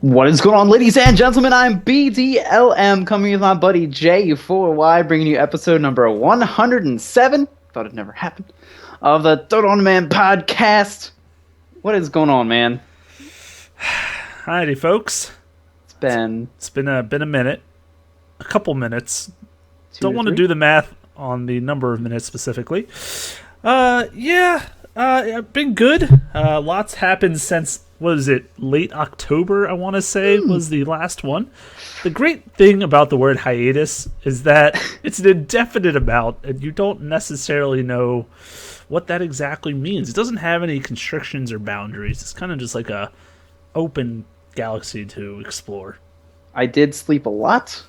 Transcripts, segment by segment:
What is going on, ladies and gentlemen? I'm BDLM, coming with my buddy J4Y, bringing you episode number 107. Thought it never happened. Of the DoD on Demand podcast. What is going on, man? Howdy, folks. It's been a minute, a couple minutes. two Don't to want to three. do the math on the number of minutes specifically. Been good. Lots happened since, what is it, late October, I want to say, was the last one. The great thing about the word hiatus is that it's an indefinite amount, and you don't necessarily know what that exactly means. It doesn't have any constrictions or boundaries. It's kind of just like a open galaxy to explore. I did sleep a lot.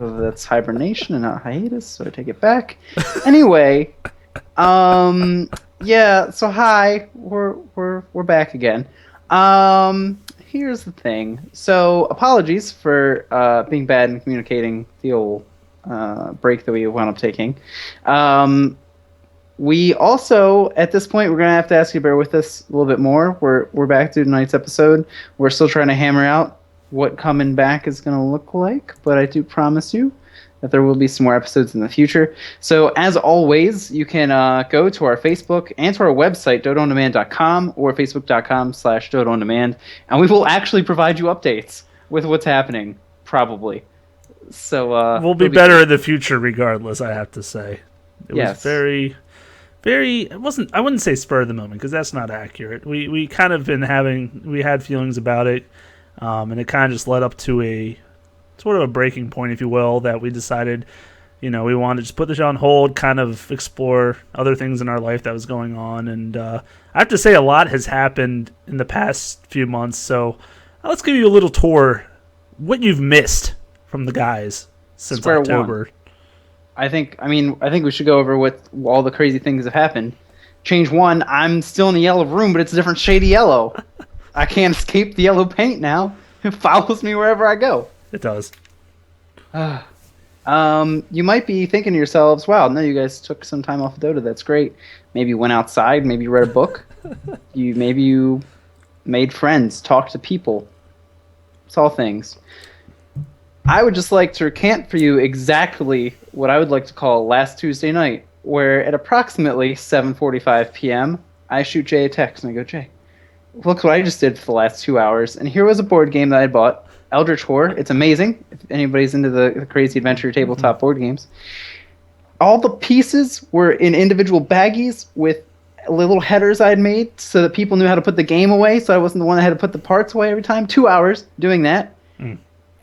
That's hibernation and not hiatus, so I take it back. Anyway, yeah. So hi, we're back again. Here's the thing. So apologies for being bad in communicating the old break that we wound up taking. We also, at this point, we're gonna have to ask you to bear with us a little bit more. We're back to tonight's episode. We're still trying to hammer out what coming back is gonna look like, but I do promise you that there will be some more episodes in the future. So as always, you can go to our Facebook and to our website, dodondemand.com or facebook.com/dodondemand, and we will actually provide you updates with what's happening, probably. So We'll be better in the future regardless, I have to say. It Yes. was very, I wouldn't say spur of the moment, because that's not accurate. We kind of we had feelings about it, and it kind of just led up to a sort of a breaking point, if you will, that we decided, we wanted to just put the show on hold, kind of explore other things in our life that was going on. And I have to say a lot has happened in the past few months, so let's give you a little tour, what you've missed from the guys since Square October. I think we should go over what all the crazy things have happened. Change one, I'm still in the yellow room, but it's a different shade of yellow. I can't escape the yellow paint now. It follows me wherever I go. It does. You might be thinking to yourselves, wow, no, you guys took some time off of Dota. That's great. Maybe you went outside. Maybe you read a book. Maybe you made friends, talked to people. It's all things. I would just like to recant for you exactly what I would like to call last Tuesday night, where at approximately 7:45 p.m., I shoot Jay a text and I go, Jay, look what I just did for the last 2 hours. And here was a board game that I bought, Eldritch Horror. It's amazing if anybody's into the crazy adventure tabletop board games. All the pieces were in individual baggies with little headers I'd made so that people knew how to put the game away, so I wasn't the one that had to put the parts away every time. 2 hours doing that.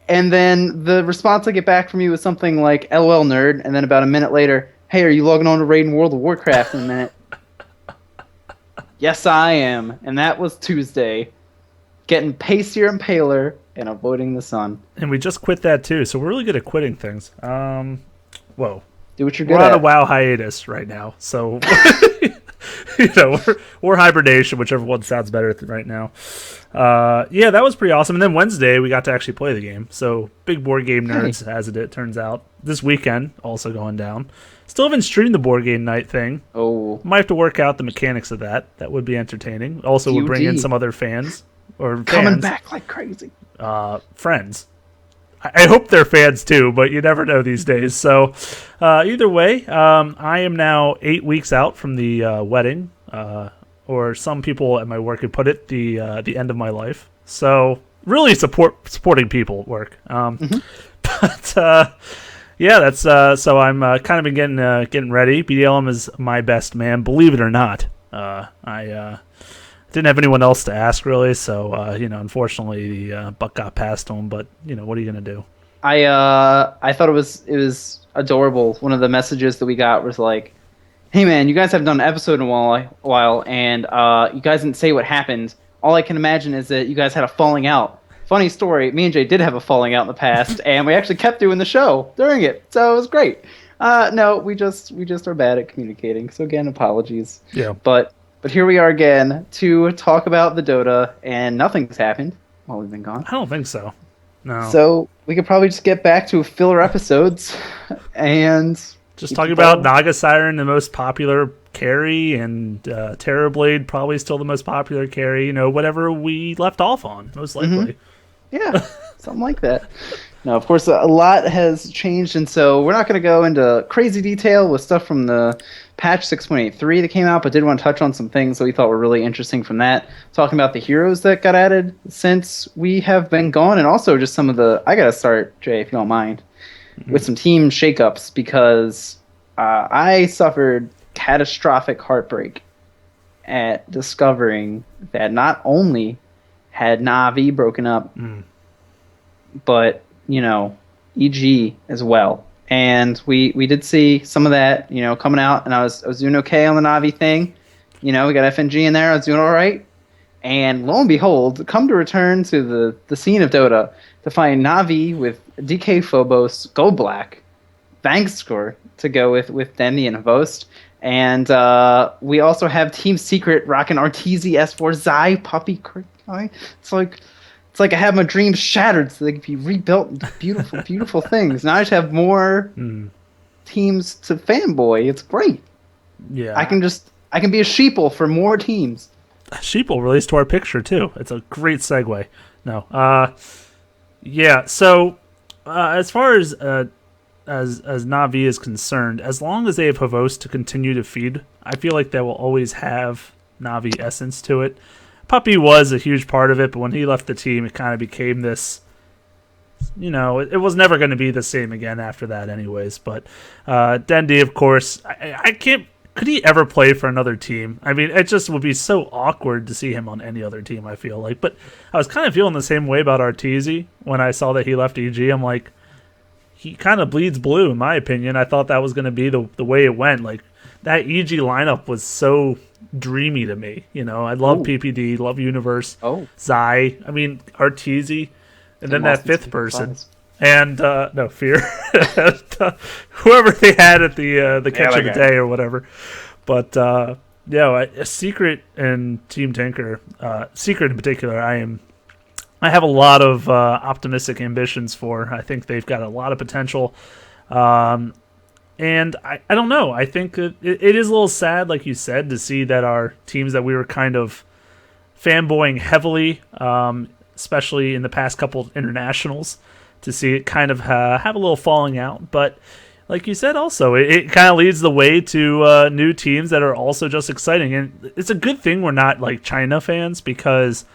And then the response I get back from you was something like, LOL nerd, and then about a minute later, hey, are you logging on to Raid in World of Warcraft in a minute? Yes, I am. And that was Tuesday. Getting pacier and paler and avoiding the sun. And we just quit that too, so we're really good at quitting things. Whoa. Do what you're good We're on at. a WoW hiatus right now, so or hibernation, whichever one sounds better right now. Yeah, that was pretty awesome. And then Wednesday we got to actually play the game. So big board game nerds, as it turns out. This weekend also going down. Still haven't streamed the board game night thing. Oh. Might have to work out the mechanics of that. That would be entertaining. Also, would bring in DoD. some other fans or Coming fans, back like crazy. friends. I hope they're fans too, but you never know these days. So either way, I am now 8 weeks out from the wedding, or some people at my work would put it, the end of my life. So really supporting people at work. But yeah, that's so I'm kind of been getting ready. BDLM is my best man, believe it or not. I didn't have anyone else to ask really, so unfortunately the buck got past him. But what are you gonna do? I thought it was adorable. One of the messages that we got was like, hey man, you guys haven't done an episode in a while, and you guys didn't say what happened. All I can imagine is that you guys had a falling out. Funny story, me and Jay did have a falling out in the past, and we actually kept doing the show during it, so it was great. No, we just are bad at communicating, so again, apologies. Yeah. But here we are again to talk about the Dota, and nothing's happened while we've been gone. I don't think so. No. So we could probably just get back to filler episodes, and just talking about Naga Siren, the most popular carry, and Terrorblade, probably still the most popular carry. Whatever we left off on, most likely. Yeah, something like that. No, of course, a lot has changed, and so we're not going to go into crazy detail with stuff from the patch 6.83 that came out, but did want to touch on some things that we thought were really interesting from that. Talking about the heroes that got added since we have been gone, and also just some of the. I got to start, Jay, if you don't mind, with some team shakeups because I suffered catastrophic heartbreak at discovering that not only had Navi broken up, but EG as well. And we did see some of that, coming out, and I was doing okay on the Navi thing. We got FNG in there, I was doing all right. And lo and behold, come to return to the scene of Dota to find Navi with DK Phobos, Go Black, Bank Score to go with Dendy and Host. And we also have Team Secret rocking Arteezy S4 Zai Puppy. It's like I have my dreams shattered so they can be rebuilt into beautiful, beautiful things. Now I just have more teams to fanboy. It's great. Yeah. I can be a sheeple for more teams. Sheeple released to our picture too. It's a great segue. No. Yeah. So as far as Na'Vi is concerned, as long as they have Havos to continue to feed, I feel like they will always have Na'Vi essence to it. Puppy was a huge part of it, but when he left the team, it kind of became this. It was never going to be the same again after that, anyways. But Dendy, of course, I can't. Could he ever play for another team? I mean, it just would be so awkward to see him on any other team, I feel like. But I was kind of feeling the same way about Arteezy when I saw that he left EG. I'm like, he kind of bleeds blue, in my opinion. I thought that was going to be the way it went. Like, that EG lineup was so dreamy to me. I love PPD, love Universe, Zai. I mean, Arteezy, and then that fifth person. And no, Fear, whoever they had at the catch of the day or whatever. But a Secret and Team Tinker, Secret in particular, I have a lot of optimistic ambitions for. I think they've got a lot of potential. And I don't know. I think it is a little sad, like you said, to see that our teams that we were kind of fanboying heavily, especially in the past couple internationals, to see it kind of have a little falling out. But like you said, also, it kind of leads the way to new teams that are also just exciting. And it's a good thing we're not like China fans, because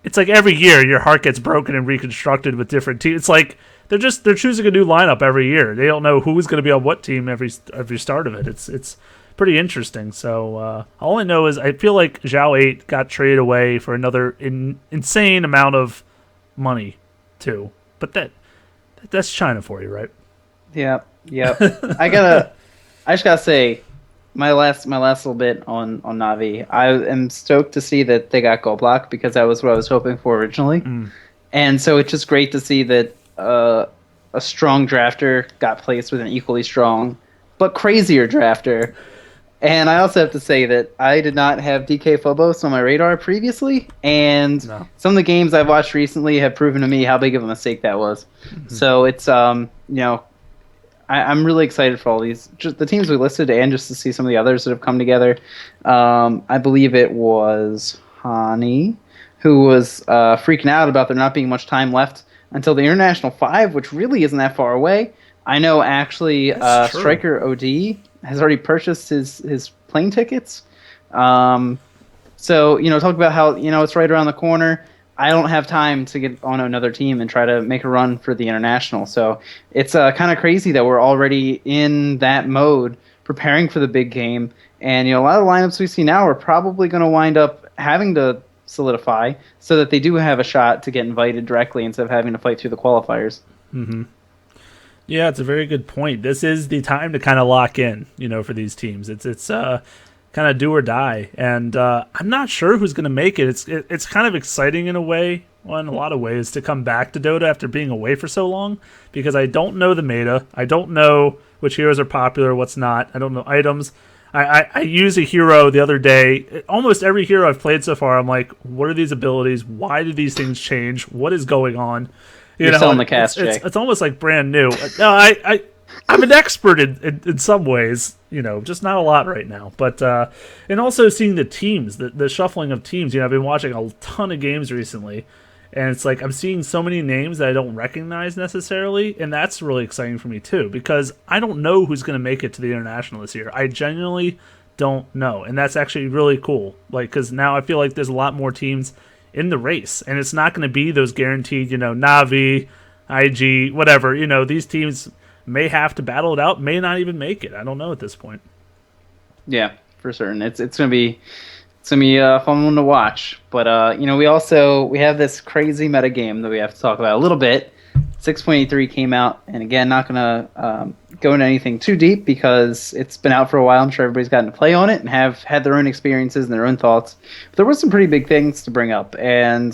it's like every year your heart gets broken and reconstructed with different teams. It's like they're choosing a new lineup every year. They don't know who's going to be on what team every start of it. It's pretty interesting. So all I know is I feel like Zhao 8 got traded away for another insane amount of money too. But that's China for you, right? Yeah. I just gotta say, my last little bit on Na'Vi. I am stoked to see that they got Gold Block, because that was what I was hoping for originally. And so it's just great to see that a strong drafter got placed with an equally strong but crazier drafter. And I also have to say that I did not have DK Phobos on my radar previously, and some of the games I've watched recently have proven to me how big of a mistake that was. So it's I'm really excited for all these, just the teams we listed, and just to see some of the others that have come together. I believe it was Hani who was freaking out about there not being much time left until the International 5, which really isn't that far away. I know actually Striker OD has already purchased his plane tickets. So, talk about how, it's right around the corner. I don't have time to get on another team and try to make a run for the International. So it's kind of crazy that we're already in that mode, preparing for the big game. And, a lot of the lineups we see now are probably going to wind up having to solidify so that they do have a shot to get invited directly instead of having to fight through the qualifiers. Yeah, it's a very good point. This is the time to kind of lock in, for these teams. It's kind of do or die, and I'm not sure who's going to make it. It's kind of exciting in a way, well, in a lot of ways, to come back to Dota after being away for so long, because I don't know the meta. I don't know which heroes are popular, what's not. I don't know items. I used a hero the other day. Almost every hero I've played so far, I'm like, what are these abilities? Why do these things change? What is going on? You're selling the cast, Jay. It's almost like brand new. No, I'm an expert in some ways, just not a lot right now. But and also seeing the teams, the shuffling of teams. I've been watching a ton of games recently, And it's like I'm seeing so many names that I don't recognize necessarily, and that's really exciting for me too, because I don't know who's going to make it to the international this year. I genuinely don't know, and that's actually really cool. Like, because now I feel like there's a lot more teams in the race, and it's not going to be those guaranteed, Navi, IG, whatever. These teams may have to battle it out, may not even make it. I don't know at this point. Yeah, for certain. It's gonna be a fun one to watch. But we have this crazy meta game that we have to talk about a little bit. 6.83 came out, and again, not gonna go into anything too deep because it's been out for a while. I'm sure everybody's gotten to play on it and have had their own experiences and their own thoughts. But there were some pretty big things to bring up, and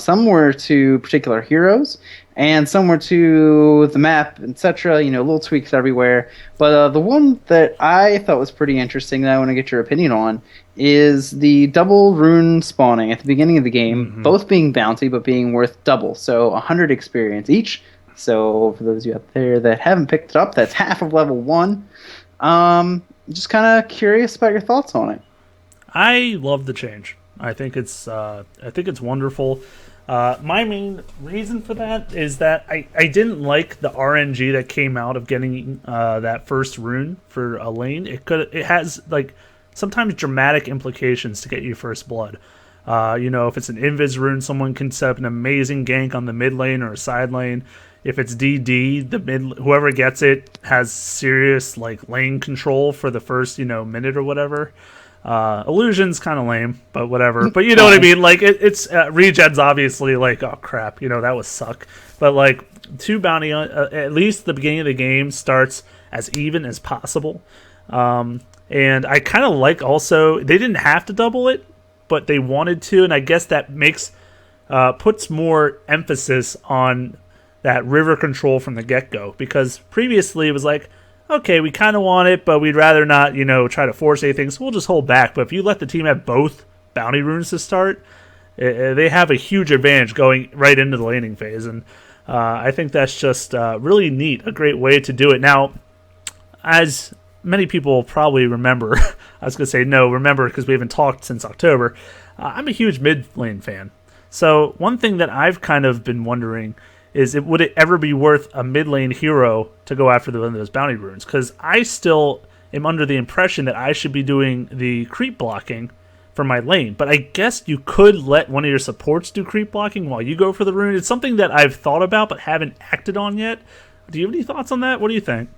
some were to particular heroes, and some were to the map, etc. Little tweaks everywhere. But the one that I thought was pretty interesting that I want to get your opinion on is the double rune spawning at the beginning of the game, both being bounty but being worth double, so 100 experience each. So for those of you out there that haven't picked it up, that's half of level 1. Just kind of curious about your thoughts on it. I love the change. I think it's wonderful. My main reason for that is that I didn't like the RNG that came out of getting that first rune for a lane. It has like sometimes dramatic implications to get you first blood. If it's an invis rune, someone can set up an amazing gank on the mid lane or a side lane. If it's DD, whoever gets it has serious like lane control for the first minute or whatever. Illusion's kind of lame, but whatever. But you know what I mean? Like it's regen's obviously like, oh crap, that was suck. But like 2 bounty, at least the beginning of the game starts as even as possible. And I kind of like also they didn't have to double it, but they wanted to, and I guess that puts more emphasis on that river control from the get-go, because previously it was like, okay, we kind of want it, but we'd rather not, try to force anything, so we'll just hold back. But if you let the team have both bounty runes to start, they have a huge advantage going right into the laning phase, and I think that's just really neat, a great way to do it. Now, as many people probably remember, I was going to say remember because we haven't talked since October, I'm a huge mid lane fan. So one thing that I've kind of been wondering is would it ever be worth a mid lane hero to go after one of those bounty runes? Because I still am under the impression that I should be doing the creep blocking for my lane. But I guess you could let one of your supports do creep blocking while you go for the rune. It's something that I've thought about but haven't acted on yet. Do you have any thoughts on that? What do you think?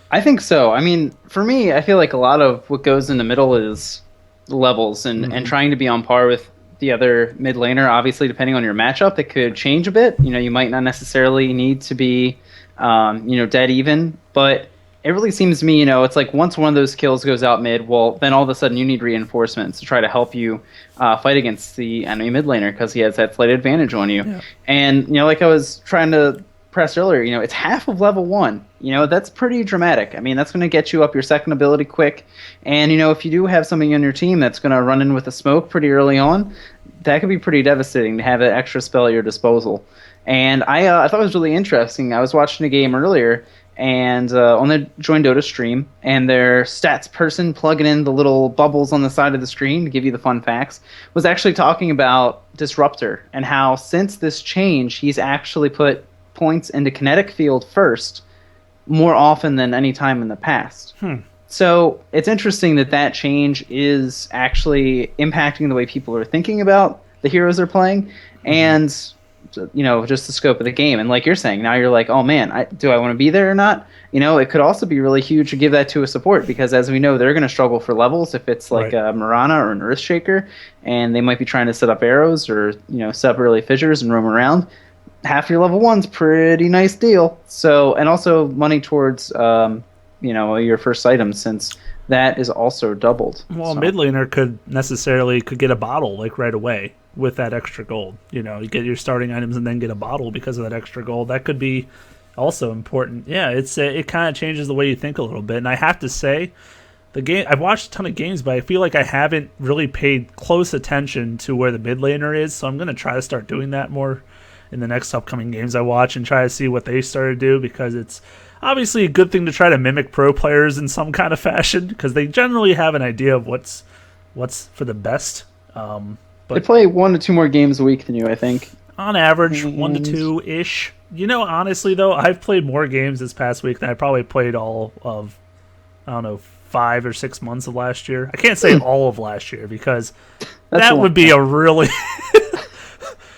I think so. I mean, for me, I feel like a lot of what goes in the middle is levels and trying to be on par with the other mid laner. Obviously, depending on your matchup, it could change a bit. You might not necessarily need to be, dead even. But it really seems to me, it's like once one of those kills goes out mid, well, then all of a sudden you need reinforcements to try to help you fight against the enemy mid laner because he has that slight advantage on you. Yeah. And, like I was trying to press earlier, it's half of level 1. That's pretty dramatic. I mean, that's going to get you up your second ability quick. And, if you do have something on your team that's going to run in with a smoke pretty early on, that could be pretty devastating to have that extra spell at your disposal. And I thought it was really interesting. I was watching a game earlier and on the Join Dota stream, and their stats person plugging in the little bubbles on the side of the screen to give you the fun facts was actually talking about Disruptor and how since this change, he's actually put points into kinetic field first more often than any time in the past. So it's interesting that change is actually impacting the way people are thinking about the heroes they're playing and just the scope of the game. And like you're saying, now you're like, oh man, do I want to be there or not? It could also be really huge to give that to a support because as we know, they're going to struggle for levels if it's like a Mirana or an Earthshaker, and they might be trying to set up arrows or set up early fissures and roam around. Half your level 1's pretty nice deal. So, and also money towards your first item since that is also doubled. Well, mid laner could get a bottle like right away with that extra gold. You get your starting items and then get a bottle because of that extra gold. That could be also important. Yeah, it kind of changes the way you think a little bit. And I have to say, I've watched a ton of games, but I feel like I haven't really paid close attention to where the mid laner is. So I'm going to try to start doing that more in the next upcoming games I watch and try to see what they start to do, because it's obviously a good thing to try to mimic pro players in some kind of fashion because they generally have an idea of what's for the best. But they play 1 to 2 more games a week than you, I think. on average, 1 to 2 ish. Honestly though, I've played more games this past week than I probably played all of, I don't know, 5 or 6 months of last year. I can't say all of last year because that would be a really,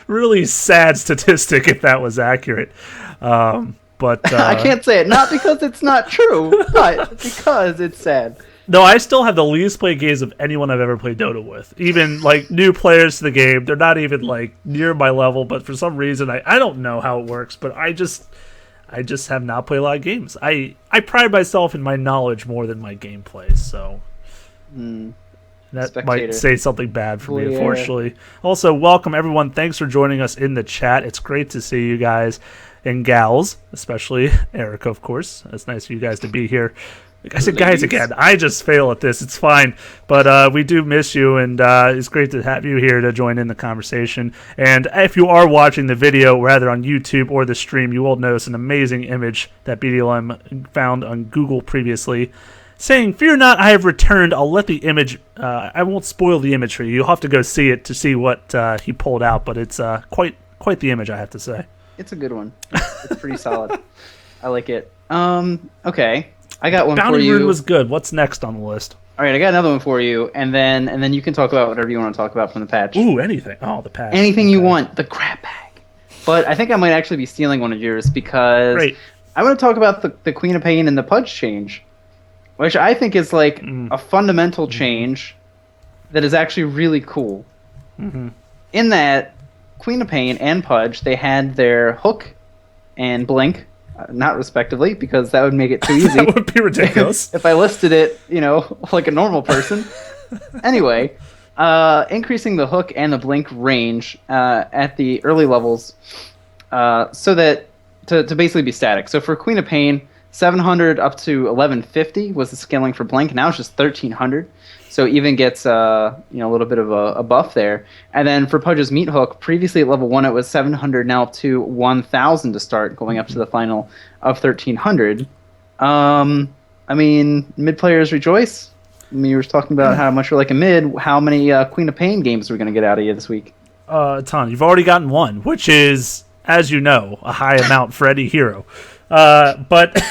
really sad statistic if that was accurate. But I can't say it, not because it's not true, but because it's sad. No, I still have the least played games of anyone I've ever played Dota with. Even, new players to the game, they're not even, near my level, but for some reason, I don't know how it works, but I just have not played a lot of games. I pride myself in my knowledge more than my gameplay, so that Spectator. might say something bad for me, unfortunately. Also, welcome, everyone. Thanks for joining us in the chat. It's great to see you guys and gals, especially Erica, of course. It's nice for you guys to be here. Like I said, guys, again, I just fail at this. It's fine. But we do miss you, and it's great to have you here to join in the conversation. And if you are watching the video, rather on YouTube or the stream, you will notice an amazing image that BDLM found on Google previously, saying, "Fear not, I have returned." I'll let the image, I won't spoil the image for you. You'll have to go see it to see what he pulled out, but it's quite the image, I have to say. It's a good one. It's pretty solid. I like it. Okay. I got one Bounty for you. Rune was good. What's next on the list? All right, I got another one for you, and then you can talk about whatever you want to talk about from the patch. Ooh, anything. Oh, the patch. Anything you want. The crap bag. But I think I might actually be stealing one of yours because I want to talk about the Queen of Pain and the Pudge change, which I think is a fundamental change that is actually really cool. In that Queen of Pain and Pudge, they had their hook and blink, not respectively, because that would make it too easy. That would be ridiculous. If I listed it, like a normal person. Anyway, increasing the hook and the blink range at the early levels so that to basically be static. So for Queen of Pain, 700 up to 1150 was the scaling for blink. Now it's just 1300. So even gets a little bit of a buff there. And then for Pudge's meat hook, previously at level 1 it was 700, now up to 1000 to start, going up to the final of 1300. I mean, mid players rejoice. I mean, you were talking about how much you're like a mid. How many Queen of Pain games are we going to get out of you this week? A ton. You've already gotten one, which is, as you know, a high amount for any hero. But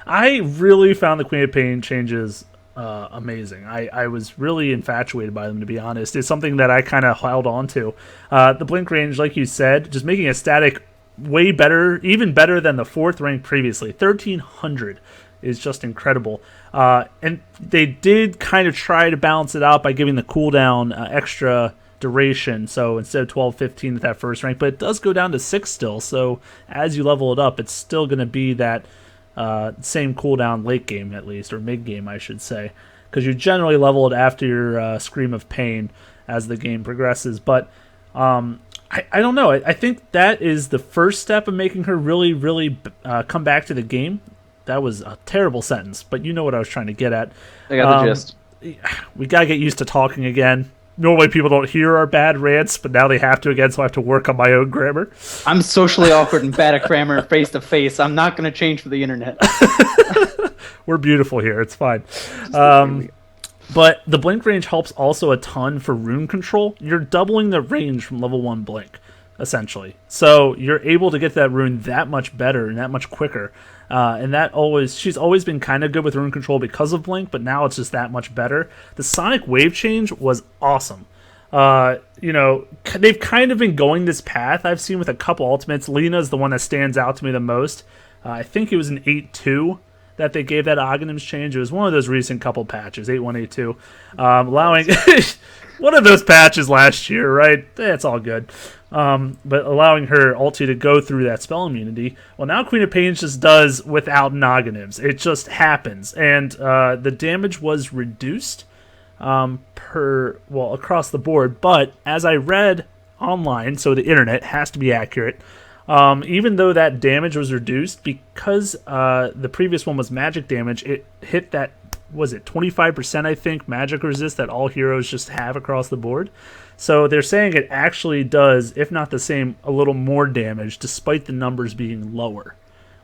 I really found the Queen of Pain changes amazing. I was really infatuated by them, to be honest. It's something that I kind of held on to. The blink range, like you said, just making it static way better, even better than the 4th rank previously. 1300 is just incredible. And they did kind of try to balance it out by giving the cooldown extra duration. So instead of 12, 15 at that 1st rank, but it does go down to 6 still. So as you level it up, it's still going to be that same cooldown late game, at least, or mid game, I should say, because you generally level it after your Scream of Pain as the game progresses. But I don't know. I think that is the first step of making her really, really come back to the game. That was a terrible sentence, but you know what I was trying to get at. I got the gist. We gotta get used to talking again. Normally people don't hear our bad rants, but now they have to again, so I have to work on my own grammar. I'm socially awkward and bad at grammar face to face. I'm not going to change for the internet. We're beautiful here. It's fine. But the blink range helps also a ton for rune control. You're doubling the range from level 1 blink, essentially. So you're able to get that rune that much better and that much quicker. And she's always been kind of good with rune control because of blink, but now it's just that much better. The sonic wave change was awesome. They've kind of been going this path. I've seen with a couple ultimates. Lena's the one that stands out to me the most. I think it was an 8-2 that they gave that Aghanim's change. It was one of those recent couple patches, 8-1, 8-2, allowing one of those patches last year, right? It's all good. But allowing her ulti to go through that spell immunity. Well, now Queen of Pain just does without Naganims. It just happens. And the damage was reduced across the board. But as I read online, so the internet has to be accurate, even though that damage was reduced, because the previous one was magic damage, it hit that, was it 25%, I think, magic resist that all heroes just have across the board. So they're saying it actually does, if not the same, a little more damage despite the numbers being lower,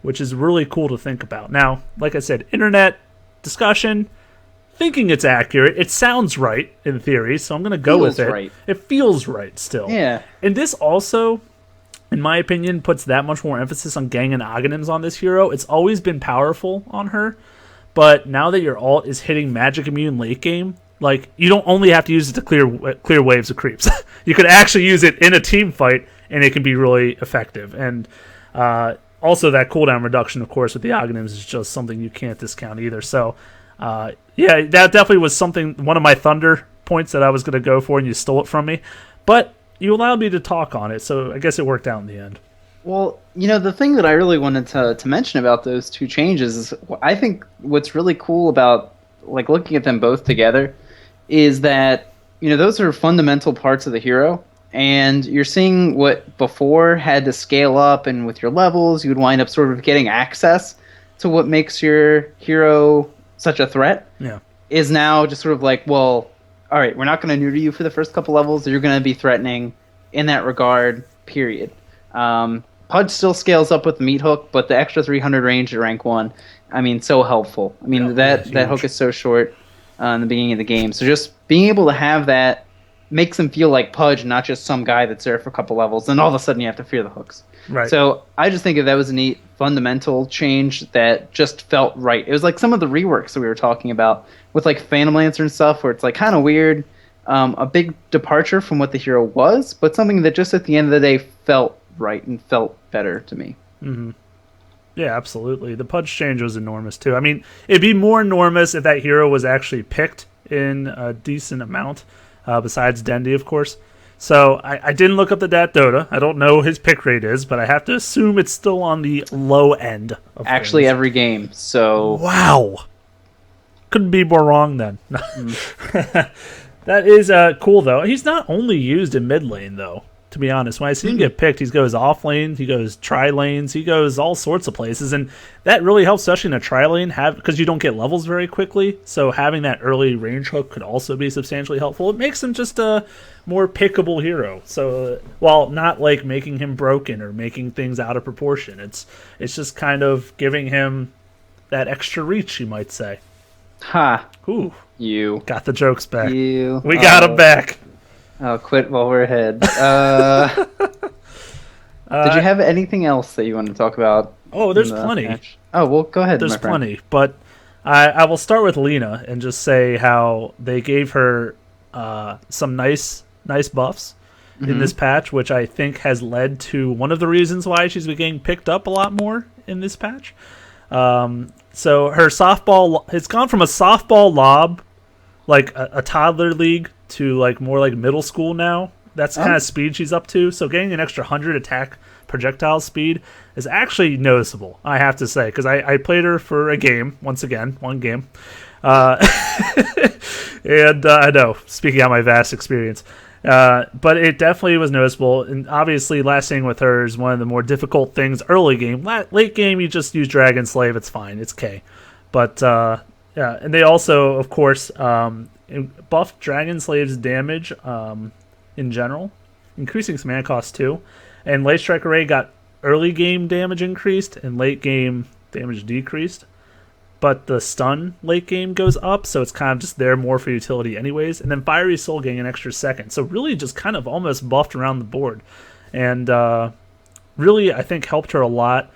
which is really cool to think about. Now, like I said, internet discussion, thinking it's accurate. It sounds right in theory, so I'm going to go with it. Right. It feels right still. Yeah. And this also, in my opinion, puts that much more emphasis on Gang and Oghanims on this hero. It's always been powerful on her, but now that your ult is hitting magic immune late game, like, you don't only have to use it to clear waves of creeps. You could actually use it in a team fight, and it can be really effective. And also that cooldown reduction, of course, with the Oghanims is just something you can't discount either. So, yeah, that definitely was one of my Thunder points that I was going to go for, and you stole it from me. But you allowed me to talk on it, so I guess it worked out in the end. Well, the thing that I really wanted to mention about those two changes is I think what's really cool about like looking at them both together is that those are fundamental parts of the hero, and you're seeing what before had to scale up, and with your levels you would wind up sort of getting access to what makes your hero such a threat. Yeah, is now just sort of like, well, all right, we're not going to neuter you for the first couple levels. You're going to be threatening in that regard, period. Pudge still scales up with the meat hook, but the extra 300 range at rank 1, I mean, so helpful. I mean, that hook is so short in the beginning of the game. So just being able to have that makes him feel like Pudge, not just some guy that's there for a couple levels, and all of a sudden you have to fear the hooks. Right. So I just think that was a neat fundamental change that just felt right. It was like some of the reworks that we were talking about with like Phantom Lancer and stuff, where it's like kind of weird, a big departure from what the hero was, but something that just at the end of the day felt right and felt better to me. Mm-hmm. Yeah, absolutely. The Pudge change was enormous too. I mean, it'd be more enormous if that hero was actually picked in a decent amount, besides Dendy, of course. So I didn't look up the Dat Dota. I don't know his pick rate is, but I have to assume it's still on the low end of actually things. Every game. So wow, couldn't be more wrong then. That is cool though. He's not only used in mid lane though. To be honest, when I see him get picked, he goes off lane, he goes tri lanes, he goes all sorts of places, and that really helps, especially in a tri lane, because you don't get levels very quickly. So having that early range hook could also be substantially helpful. It makes him just a more pickable hero. So while not like making him broken or making things out of proportion, it's just kind of giving him that extra reach, you might say. Ha! Ooh, you got the jokes back. We got them back. Oh, quit while we're ahead. Did you have anything else that you want to talk about? Oh, there's plenty. Match? Oh, well, go ahead. There's plenty, but I will start with Lena and just say how they gave her some nice buffs in this patch, which I think has led to one of the reasons why she's been getting picked up a lot more in this patch. So her softball, it's gone from a softball lob, like a toddler league, to like more like middle school now. That's the kind of speed she's up to. So getting an extra 100 attack projectile speed is actually noticeable, I have to say, because I played her for a game, one game. And I know, speaking out my vast experience. But it definitely was noticeable. And obviously, last thing with her is one of the more difficult things early game. Late game, you just use Dragon Slave. It's fine. It's K. But, yeah. And they also, of course, buffed Dragon Slave's damage in general, increasing some mana cost too. And Late Strike Array got early game damage increased and late game damage decreased. But the stun late game goes up, so it's kind of just there more for utility anyways. And then Fiery Soul getting an extra second. So really just kind of almost buffed around the board. And really, I think, helped her a lot.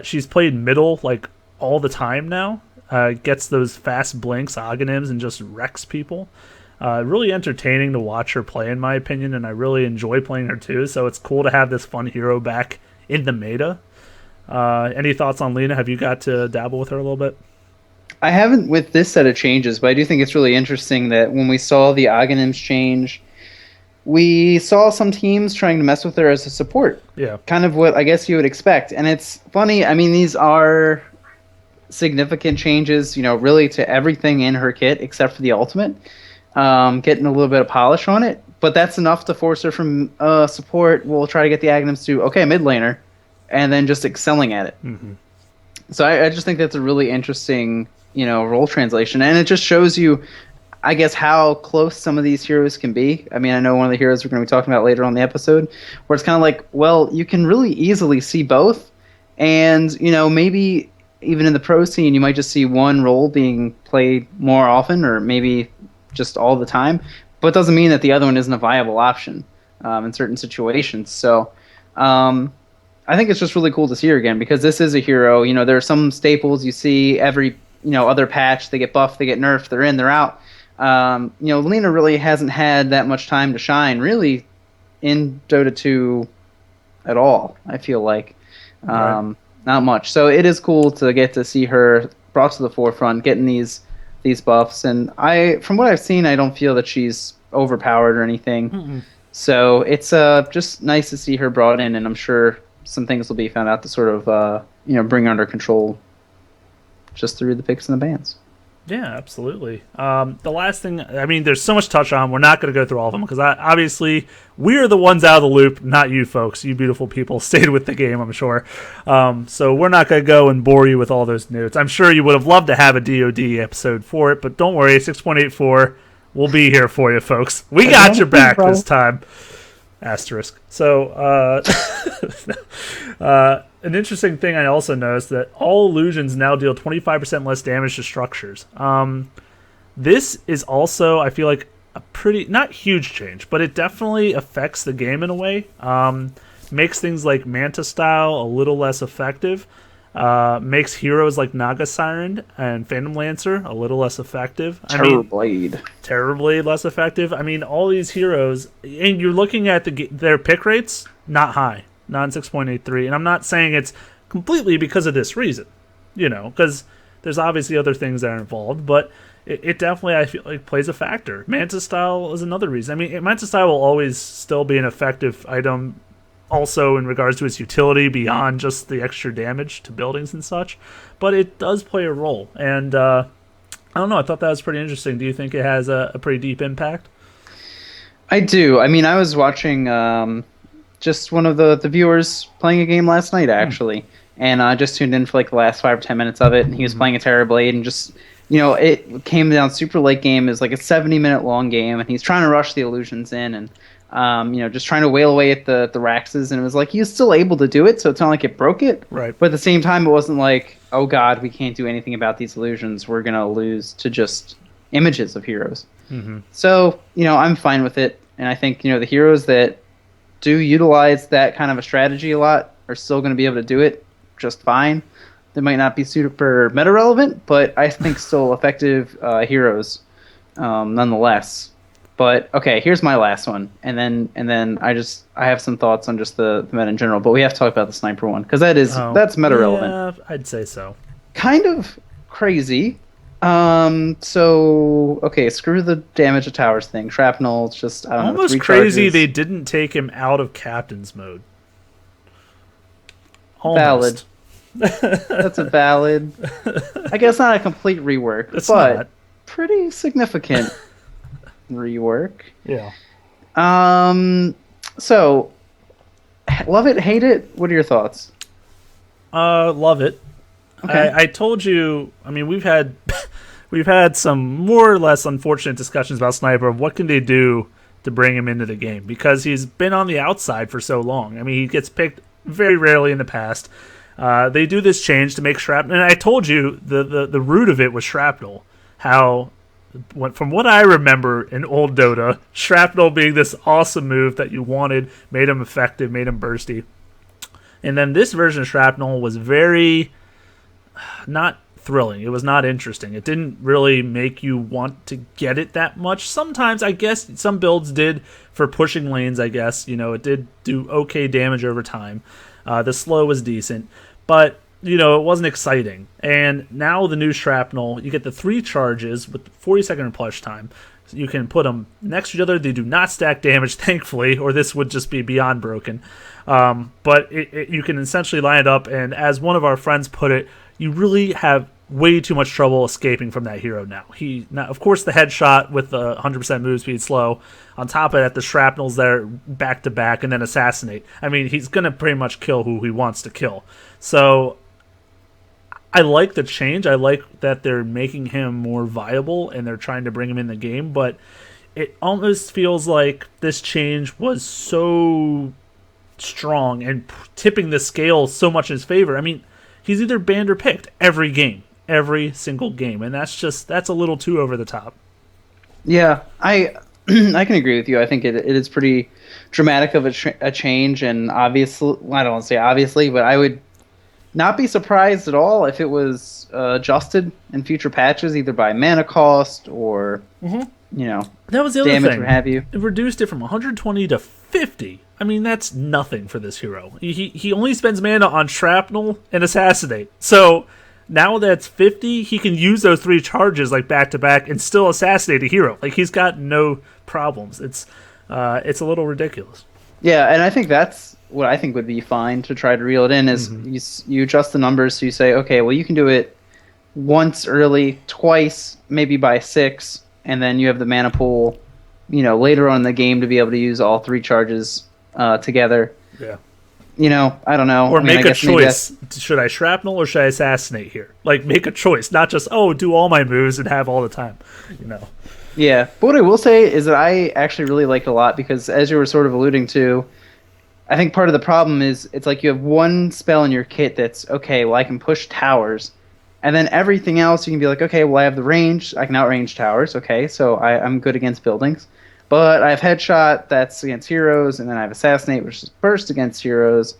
She's played middle like all the time now. Gets those fast blinks, Oghanims, and just wrecks people. Really entertaining to watch her play, in my opinion, and I really enjoy playing her too. So it's cool to have this fun hero back in the meta. Any thoughts on Lena? Have you got to dabble with her a little bit? I haven't with this set of changes, but I do think it's really interesting that when we saw the Oghanims change, we saw some teams trying to mess with her as a support. Yeah. Kind of what I guess you would expect. And it's funny, I mean, these are significant changes, really to everything in her kit except for the ultimate. Getting a little bit of polish on it, but that's enough to force her from support. We'll try to get the Oghanims to, okay, mid laner, and then just excelling at it. Mm-hmm. So I just think that's a really interesting, role translation, and it just shows you, I guess, how close some of these heroes can be. I mean, I know one of the heroes we're going to be talking about later on the episode, where it's kind of like, well, you can really easily see both, and, maybe even in the pro scene, you might just see one role being played more often, or maybe just all the time, but it doesn't mean that the other one isn't a viable option in certain situations. So I think it's just really cool to see her again because this is a hero. You know, there are some staples you see every other patch. They get buffed, they get nerfed, they're in, they're out. Lena really hasn't had that much time to shine, really, in Dota 2 at all. I feel like Right. not much. So it is cool to get to see her brought to the forefront, getting these buffs. And from what I've seen, I don't feel that she's overpowered or anything. Mm-mm. So it's just nice to see her brought in, and I'm sure some things will be found out to sort of bring her under control just through the picks and the bans. Yeah, absolutely. The last thing, I mean, there's so much to touch on. We're not going to go through all of them because obviously we're the ones out of the loop, not you folks. You beautiful people stayed with the game, I'm sure. So we're not going to go and bore you with all those notes. I'm sure you would have loved to have a DoD episode for it, but don't worry, 6.84 will be here for you, folks. We got your back this time. Asterisk. So, an interesting thing I also noticed that all illusions now deal 25% less damage to structures. This is also, I feel like, a pretty, not huge change, but it definitely affects the game in a way. Makes things like Manta Style a little less effective. Makes heroes like Naga Siren and Phantom Lancer a little less effective. Terror Blade. Terror Blade less effective. I mean, all these heroes, and you're looking at their pick rates, not high, not 6.83. And I'm not saying it's completely because of this reason, because there's obviously other things that are involved, but it definitely, I feel like, plays a factor. Manta Style is another reason. I mean, Manta Style will always still be an effective item also in regards to its utility beyond just the extra damage to buildings and such, but it does play a role. And I don't know, I thought that was pretty interesting. Do you think it has a pretty deep impact? I do. I mean, I was watching just one of the viewers playing a game last night, actually, and I just tuned in for like the last 5 or 10 minutes of it, and he was playing a Terror Blade, and just, it came down super late game. It was like a 70-minute long game, and he's trying to rush the illusions in, and just trying to wail away at the Raxes, and it was like he was still able to do it, so it's not like it broke it. Right. But at the same time, it wasn't like, oh god, we can't do anything about these illusions. We're gonna lose to just images of heroes. Mm-hmm. So I'm fine with it, and I think the heroes that do utilize that kind of a strategy a lot are still going to be able to do it just fine. They might not be super meta relevant, but I think still effective heroes nonetheless. But okay, here's my last one, and then I have some thoughts on just the meta in general. But we have to talk about the sniper one because that's meta relevant. Yeah, I'd say so. Kind of crazy. So okay, screw the damage to towers thing. Shrapnel, it's just I don't know. Almost crazy they didn't take him out of captain's mode. Almost. Valid. That's a valid. I guess not a complete rework, but not. Pretty significant rework. Yeah. So love it, hate it. What are your thoughts? Love it. Okay. I told you. I mean, we've had some more or less unfortunate discussions about Sniper of what can they do to bring him into the game because he's been on the outside for so long. I mean, he gets picked very rarely in the past. They do this change to make shrapnel, and I told you the root of it was shrapnel. How, from what I remember in old Dota, shrapnel being this awesome move that you wanted, made him effective, made him bursty, and then this version of shrapnel was very not thrilling. It was not interesting. It didn't really make you want to get it that much. Sometimes, I guess, some builds did for pushing lanes, I guess. It did do okay damage over time. The slow was decent. But, it wasn't exciting. And now the new shrapnel, you get the 3 charges with 40-second replush time. You can put them next to each other. They do not stack damage, thankfully, or this would just be beyond broken. But you can essentially line it up, and as one of our friends put it, you really have way too much trouble escaping from that hero now. Of course, the headshot with the 100% move speed slow. On top of that, the shrapnel's there back to back, and then assassinate. I mean, he's going to pretty much kill who he wants to kill. So I like the change. I like that they're making him more viable, and they're trying to bring him in the game. But it almost feels like this change was so strong and tipping the scale so much in his favor. I mean, he's either banned or picked every game, every single game, and that's a little too over the top. Yeah, I can agree with you. I think it is pretty dramatic of a change, and obviously, well, I don't want to say obviously, but I would not be surprised at all if it was adjusted in future patches, either by mana cost or you know That was the other damage, thing. what have you. It reduced it from 120 to 50. I mean, that's nothing for this hero. He only spends mana on Shrapnel and Assassinate. So now that's 50, he can use those 3 charges like back to back and still assassinate a hero. Like, he's got no problems. It's a little ridiculous. Yeah, and I think that's what I think would be fine to try to reel it in is you adjust the numbers, so you say, okay, well, you can do it once early, twice, maybe by 6, and then you have the mana pool, later on in the game to be able to use all 3 charges together. Yeah. I don't know. Or make I a guess maybe choice. Should I shrapnel or should I assassinate here? Like, make a choice, not just, do all my moves and have all the time. Yeah, but what I will say is that I actually really like it a lot because, as you were sort of alluding to, I think part of the problem is it's like you have one spell in your kit that's, okay, well, I can push towers, and then everything else you can be like, okay, well, I have the range, I can outrange towers, okay, so I'm good against buildings. But I have Headshot, that's against heroes, and then I have Assassinate, which is Burst against heroes.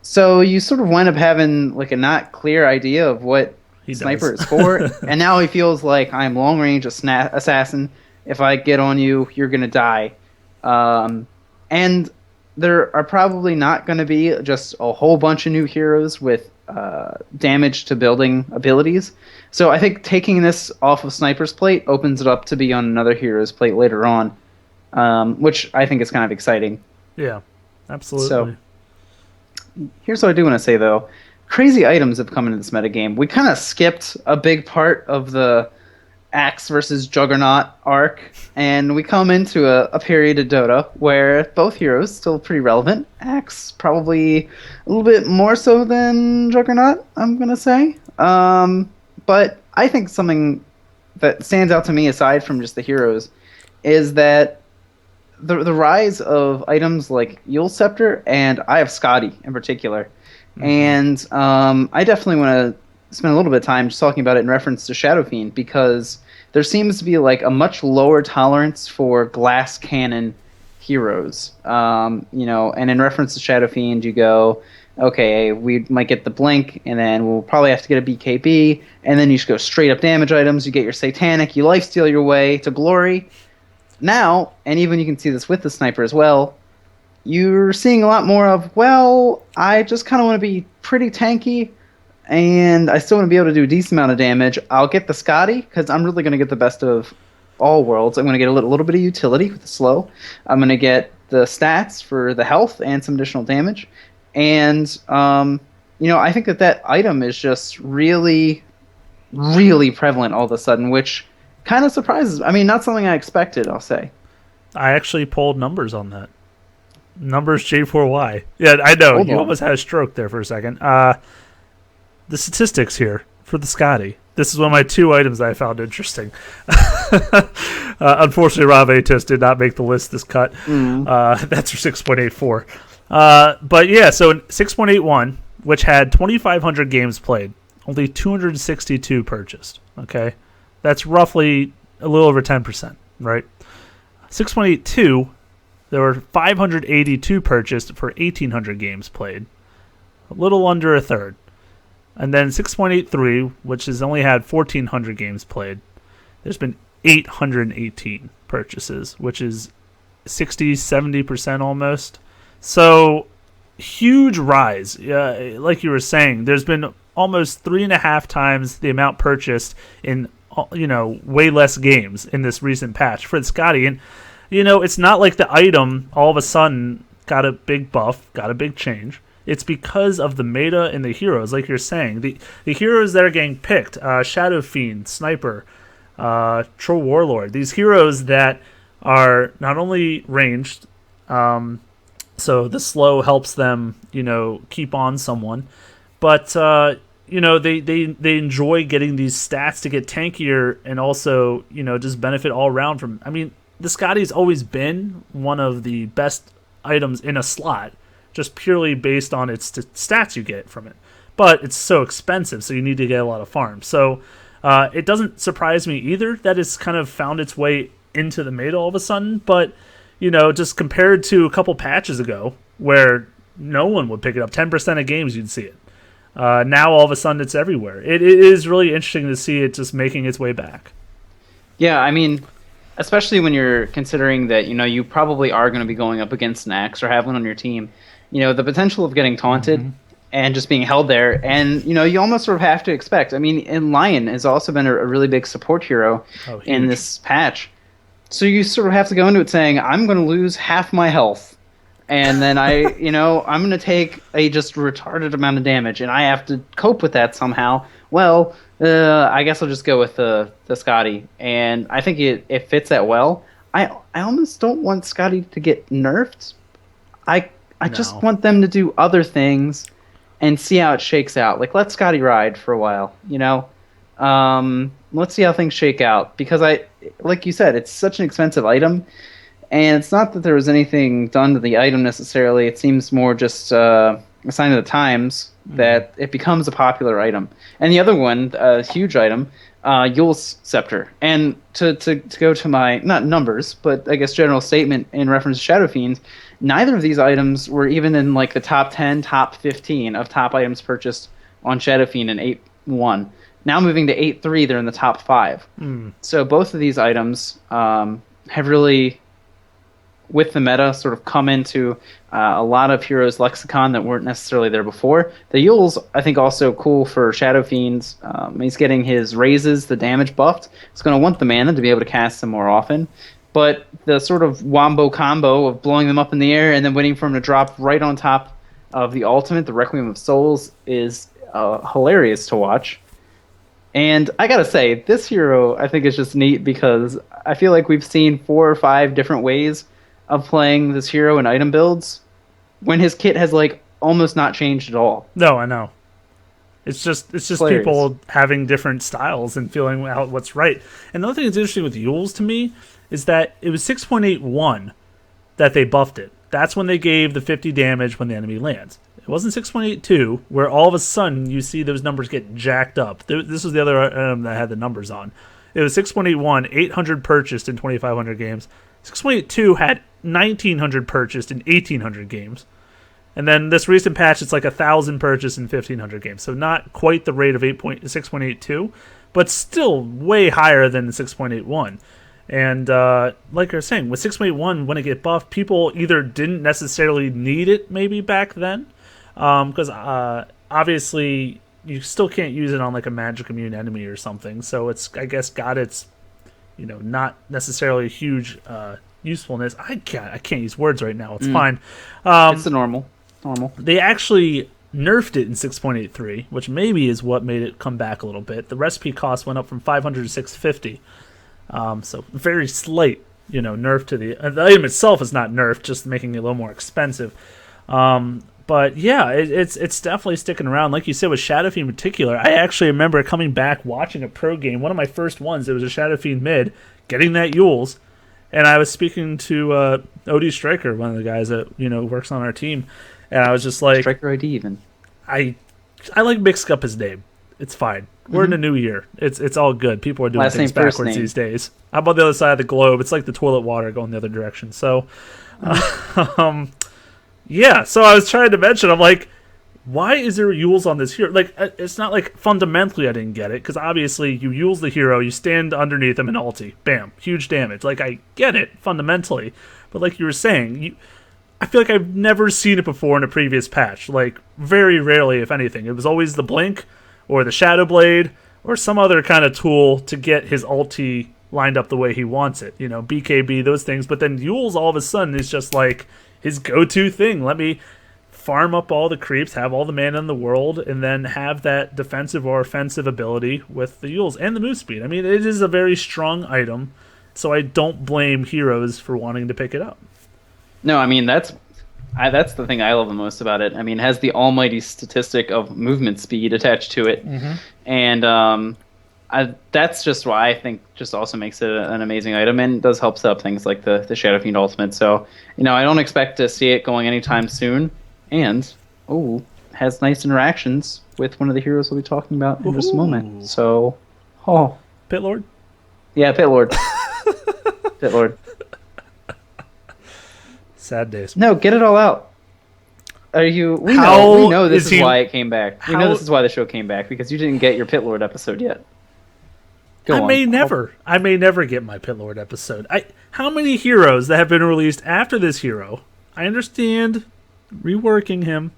So you sort of wind up having like a not clear idea of what Sniper is for, and now he feels like I'm long range assassin. If I get on you, you're gonna die. And there are probably not going to be just a whole bunch of new heroes with damage to building abilities. So I think taking this off of Sniper's plate opens it up to be on another hero's plate later on, which I think is kind of exciting. Yeah, absolutely. So here's what I do want to say, though. Crazy items have come into this metagame. We kind of skipped a big part of the Axe versus Juggernaut arc, and we come into a period of Dota where both heroes still pretty relevant. Axe probably a little bit more so than Juggernaut, I'm gonna say. But I think something that stands out to me aside from just the heroes is that the rise of items like Yule Scepter and Eye of Scotty in particular. And I definitely want to spend a little bit of time just talking about it in reference to Shadow Fiend, because there seems to be like a much lower tolerance for glass cannon heroes. And in reference to Shadow Fiend, you go, okay, we might get the blink, and then we'll probably have to get a BKB, and then you just go straight up damage items. You get your Satanic, you lifesteal your way to glory. Now, and even you can see this with the Sniper as well, you're seeing a lot more of, well, I just kind of want to be pretty tanky, and I still want to be able to do a decent amount of damage. I'll get the Scotty, because I'm really going to get the best of all worlds. I'm going to get a little bit of utility with the slow. I'm going to get the stats for the health and some additional damage. And, I think that item is just really, really prevalent all of a sudden, which kind of surprises. I mean, not something I expected, I'll say. I actually pulled numbers on that. Numbers J4Y. Yeah, I know. Hold you on. almost had a stroke there for a second. The statistics here for the Scotty. This is one of my 2 items that I found interesting. Unfortunately, Rob Atos did not make the list this cut. That's for 6.84. But yeah, so in 6.81, which had 2,500 games played, only 262 purchased. Okay, that's roughly a little over 10%, right? 6.82, there were 582 purchased for 1,800 games played, a little under a third. And then 6.83, which has only had 1,400 games played, there's been 818 purchases, which is 60-70% almost. So, huge rise. Like you were saying, there's been almost 3.5 times the amount purchased in, way less games in this recent patch for the Scotty. And, it's not like the item all of a sudden got a big buff, got a big change. It's because of the meta and the heroes, like you're saying. The heroes that are getting picked, Shadow Fiend, Sniper, Troll Warlord, these heroes that are not only ranged, so the slow helps them, keep on someone, but, they enjoy getting these stats to get tankier and also, just benefit all around from. I mean, the Scotty's always been one of the best items in a slot, just purely based on its stats you get from it. But it's so expensive, so you need to get a lot of farms. So it doesn't surprise me either that it's kind of found its way into the meta all of a sudden, but just compared to a couple patches ago where no one would pick it up, 10% of games you'd see it. Now all of a sudden it's everywhere. It is really interesting to see it just making its way back. Yeah, I mean, especially when you're considering that you probably are going to be going up against an Axe or have one on your team. The potential of getting taunted and just being held there, and you almost sort of have to expect. I mean, and Lion has also been a really big support hero in this patch. So you sort of have to go into it saying, I'm going to lose half my health, and then I'm going to take a just retarded amount of damage, and I have to cope with that somehow. Well, I guess I'll just go with the Scotty, and I think it fits that well. I almost don't want Scotty to get nerfed. I just want them to do other things and see how it shakes out. Like, let Scotty ride for a while, let's see how things shake out, because like you said, it's such an expensive item, and it's not that there was anything done to the item necessarily. It seems more just a sign of the times that it becomes a popular item. And the other one, a huge item, Yule's Scepter. And to go to my, not numbers, but I guess general statement in reference to Shadow Fiends, neither of these items were even in like the top 10, top 15 of top items purchased on Shadow Fiend in 8.1. Now moving to 8.3, they're in the top 5. So both of these items have really, with the meta, sort of come into a lot of heroes' lexicon that weren't necessarily there before. The Yule's, I think, also cool for Shadow Fiends. He's getting his raises, the damage buffed. He's going to want the mana to be able to cast them more often. But the sort of wombo combo of blowing them up in the air and then waiting for him to drop right on top of the ultimate, the Requiem of Souls, is hilarious to watch. And I gotta say, this hero I think is just neat because I feel like we've seen 4 or 5 different ways of playing this hero in item builds when his kit has like almost not changed at all. No, I know. It's just Hilarious. People having different styles and feeling out what's right. And the other thing that's interesting with Yule's to me is that it was 6.81 that they buffed it. That's when they gave the 50 damage when the enemy lands. It wasn't 6.82, where all of a sudden you see those numbers get jacked up. This was the other item that had the numbers on. It was 6.81, 800 purchased in 2,500 games. 6.82 had 1,900 purchased in 1,800 games. And then this recent patch, it's like 1,000 purchased in 1,500 games. So not quite the rate of 6.82, but still way higher than the 6.81. And like I was saying, with 6.81, when it get buffed, people either didn't necessarily need it maybe back then, because obviously you still can't use it on like a magic immune enemy or something. So it's, I guess, got its, not necessarily a huge usefulness. I can't use words right now. It's fine. It's the normal. They actually nerfed it in 6.83, which maybe is what made it come back a little bit. The recipe cost went up from 500 to 650. So very slight, nerf to the item itself is not nerfed, just making it a little more expensive. But yeah, it's definitely sticking around. Like you said, with Shadow Fiend in particular, I actually remember coming back watching a pro game. One of my first ones, it was a Shadow Fiend mid, getting that Yule's, and I was speaking to OD Striker, one of the guys that works on our team, and I was just like, Striker ID even. I like mixing up his name. It's fine. We're in a new year. It's all good. People are doing Last things name, first backwards name. these days. I'm on the other side of the globe. It's like the toilet water going the other direction. So, yeah. So I was trying to mention, I'm like, why is there Yules on this hero? Like, it's not like fundamentally I didn't get it, because obviously you Yules the hero, you stand underneath him and ulti. Bam. Huge damage. Like, I get it fundamentally. But like you were saying, I feel like I've never seen it before in a previous patch. Like, very rarely, if anything. It was always the Blink or the Shadow Blade or some other kind of tool to get his ulti lined up the way he wants it. BKB, those things. But then Yules all of a sudden is just like his go-to thing. Let me farm up all the creeps, have all the mana in the world, and then have that defensive or offensive ability with the Yules and the move speed. I mean, it is a very strong item, so I don't blame heroes for wanting to pick it up. No, I mean, that's the thing I love the most about it. I mean, it has the almighty statistic of movement speed attached to it. And that's just why I think just also makes it an amazing item, and does help set up things like the Shadow Fiend Ultimate. So, I don't expect to see it going anytime soon. And, has nice interactions with one of the heroes we'll be talking about in just a moment. So, Pit Lord? Yeah, Pit Lord. Pit Lord. Sad days. No, get it all out. We How know this is is he- why it came back. We know this is why the show came back, because you didn't get your Pit Lord episode yet. Go I on. may never get my Pit Lord episode. How many heroes that have been released after this hero? I understand reworking him,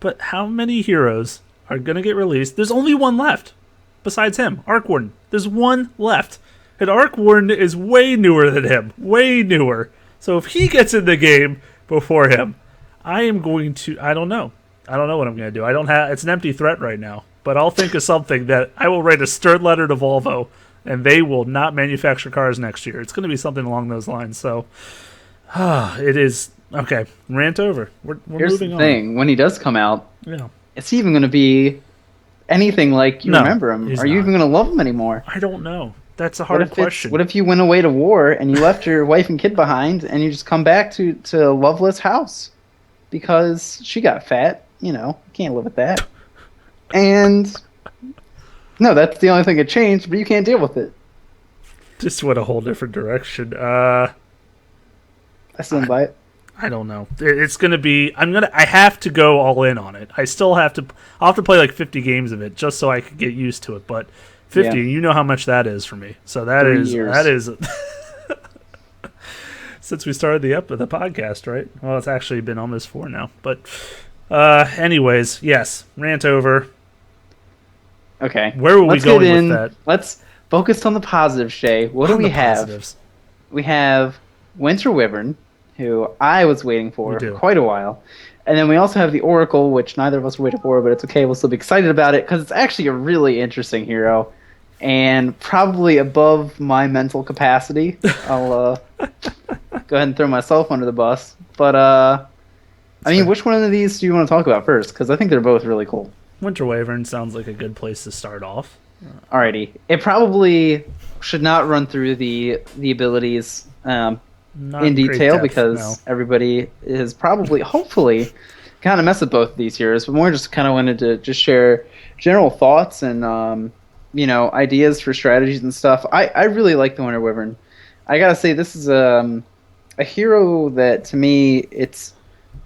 but how many heroes are going to get released? There's only one left besides him, Arc Warden. There's one left. And Arc Warden is way newer than him. Way newer. So if he gets in the game before him, I am going to... I don't know. I don't know what I'm going to do. It's an empty threat right now. But I'll think of something that I will write a stern letter to Volvo, and they will not manufacture cars next year. It's going to be something along those lines. So, it is... Okay, rant over. We're Here's moving the on. thing. When he does come out, Yeah. is he even going to be anything like you No, remember him? he's Are you not. even going to love him anymore? I don't know. That's a hard question. What if you went away to war and you left your wife and kid behind and you just come back to Loveless house because she got fat? Can't live with that. And no, that's the only thing that changed, but you can't deal with it. Just went a whole different direction. I stand by it. I don't know. It's going to be... I have to go all in on it. I'll have to play like 50 games of it just so I could get used to it. But 50, Yeah. You know how much that is for me. So 3 years. that is since we started the podcast, right? Well, it's actually been almost 4 now. But anyways, yes, rant over. Okay. Where were we Let's going get in. with that? Let's focus on the positives, Shay. What do On we the have? positives. We have Winter Wyvern, who I was waiting for We do. quite a while. And then we also have the Oracle, which neither of us were waiting for, but it's okay. We'll still be excited about it because it's actually a really interesting hero and probably above my mental capacity. I'll go ahead and throw myself under the bus. But, I mean, which one of these do you want to talk about first? Because I think they're both really cool. Winter Wyvern sounds like a good place to start off. Alrighty. It probably should not run through the abilities Not in great detail depth, because no. everybody is probably, hopefully, kind of messed with both of these heroes. But more just kind of wanted to just share general thoughts and, ideas for strategies and stuff. I really like the Winter Wyvern. I gotta say, this is a hero that, to me,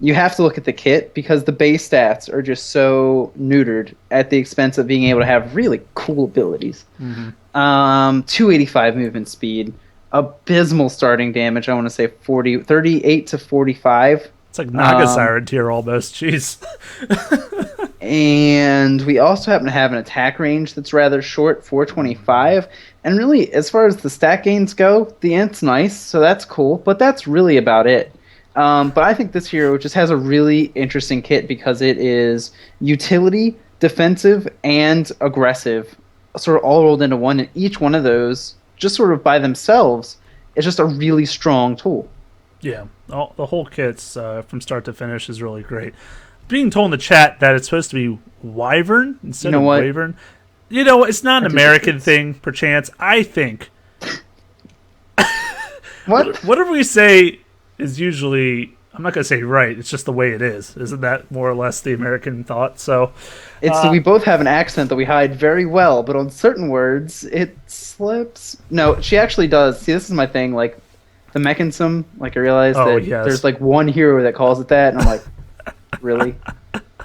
you have to look at the kit because the base stats are just so neutered at the expense of being able to have really cool abilities. Mm-hmm. 285 movement speed, abysmal starting damage. I want to say 38 to 45. It's like Naga Siren tier almost. Jeez. And we also happen to have an attack range that's rather short, 425. And really, as far as the stat gains go, the int's nice, so that's cool. But that's really about it. But I think this hero just has a really interesting kit because it is utility, defensive, and aggressive, sort of all rolled into one. And each one of those, just sort of by themselves, is just a really strong tool. Yeah, the whole kit's from start to finish is really great. Being told in the chat that it's supposed to be Wyvern instead of Wyvern. It's not an American thing, perchance. I think. What? Whatever we say is usually, I'm not going to say right, it's just the way it is. Isn't that more or less the American thought? So we both have an accent that we hide very well, but on certain words, it slips. No, she actually does. See, this is my thing, like, the mechanism, like, I realized there's, like, one hero that calls it that, and I'm like, really?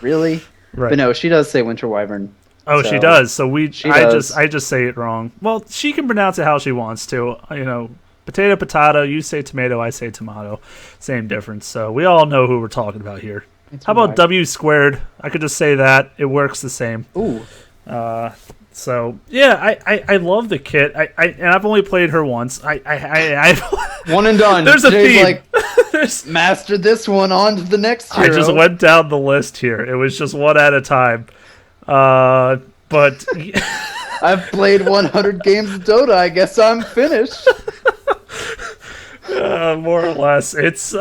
Really? Right. But no, she does say Winter Wyvern. Oh, so she does. So I just say it wrong. Well, she can pronounce it how she wants to. Potato, potato. You say tomato, I say tomato. Same difference. So we all know who we're talking about here. How about W squared? I could just say that. It works the same. Ooh. So yeah, I love the kit. And I've only played her once. I one and done. There's a theme. Like, mastered this one, on to the next hero. I just went down the list here. It was just one at a time. But I've played 100 games of Dota. I guess I'm finished. More or less. It's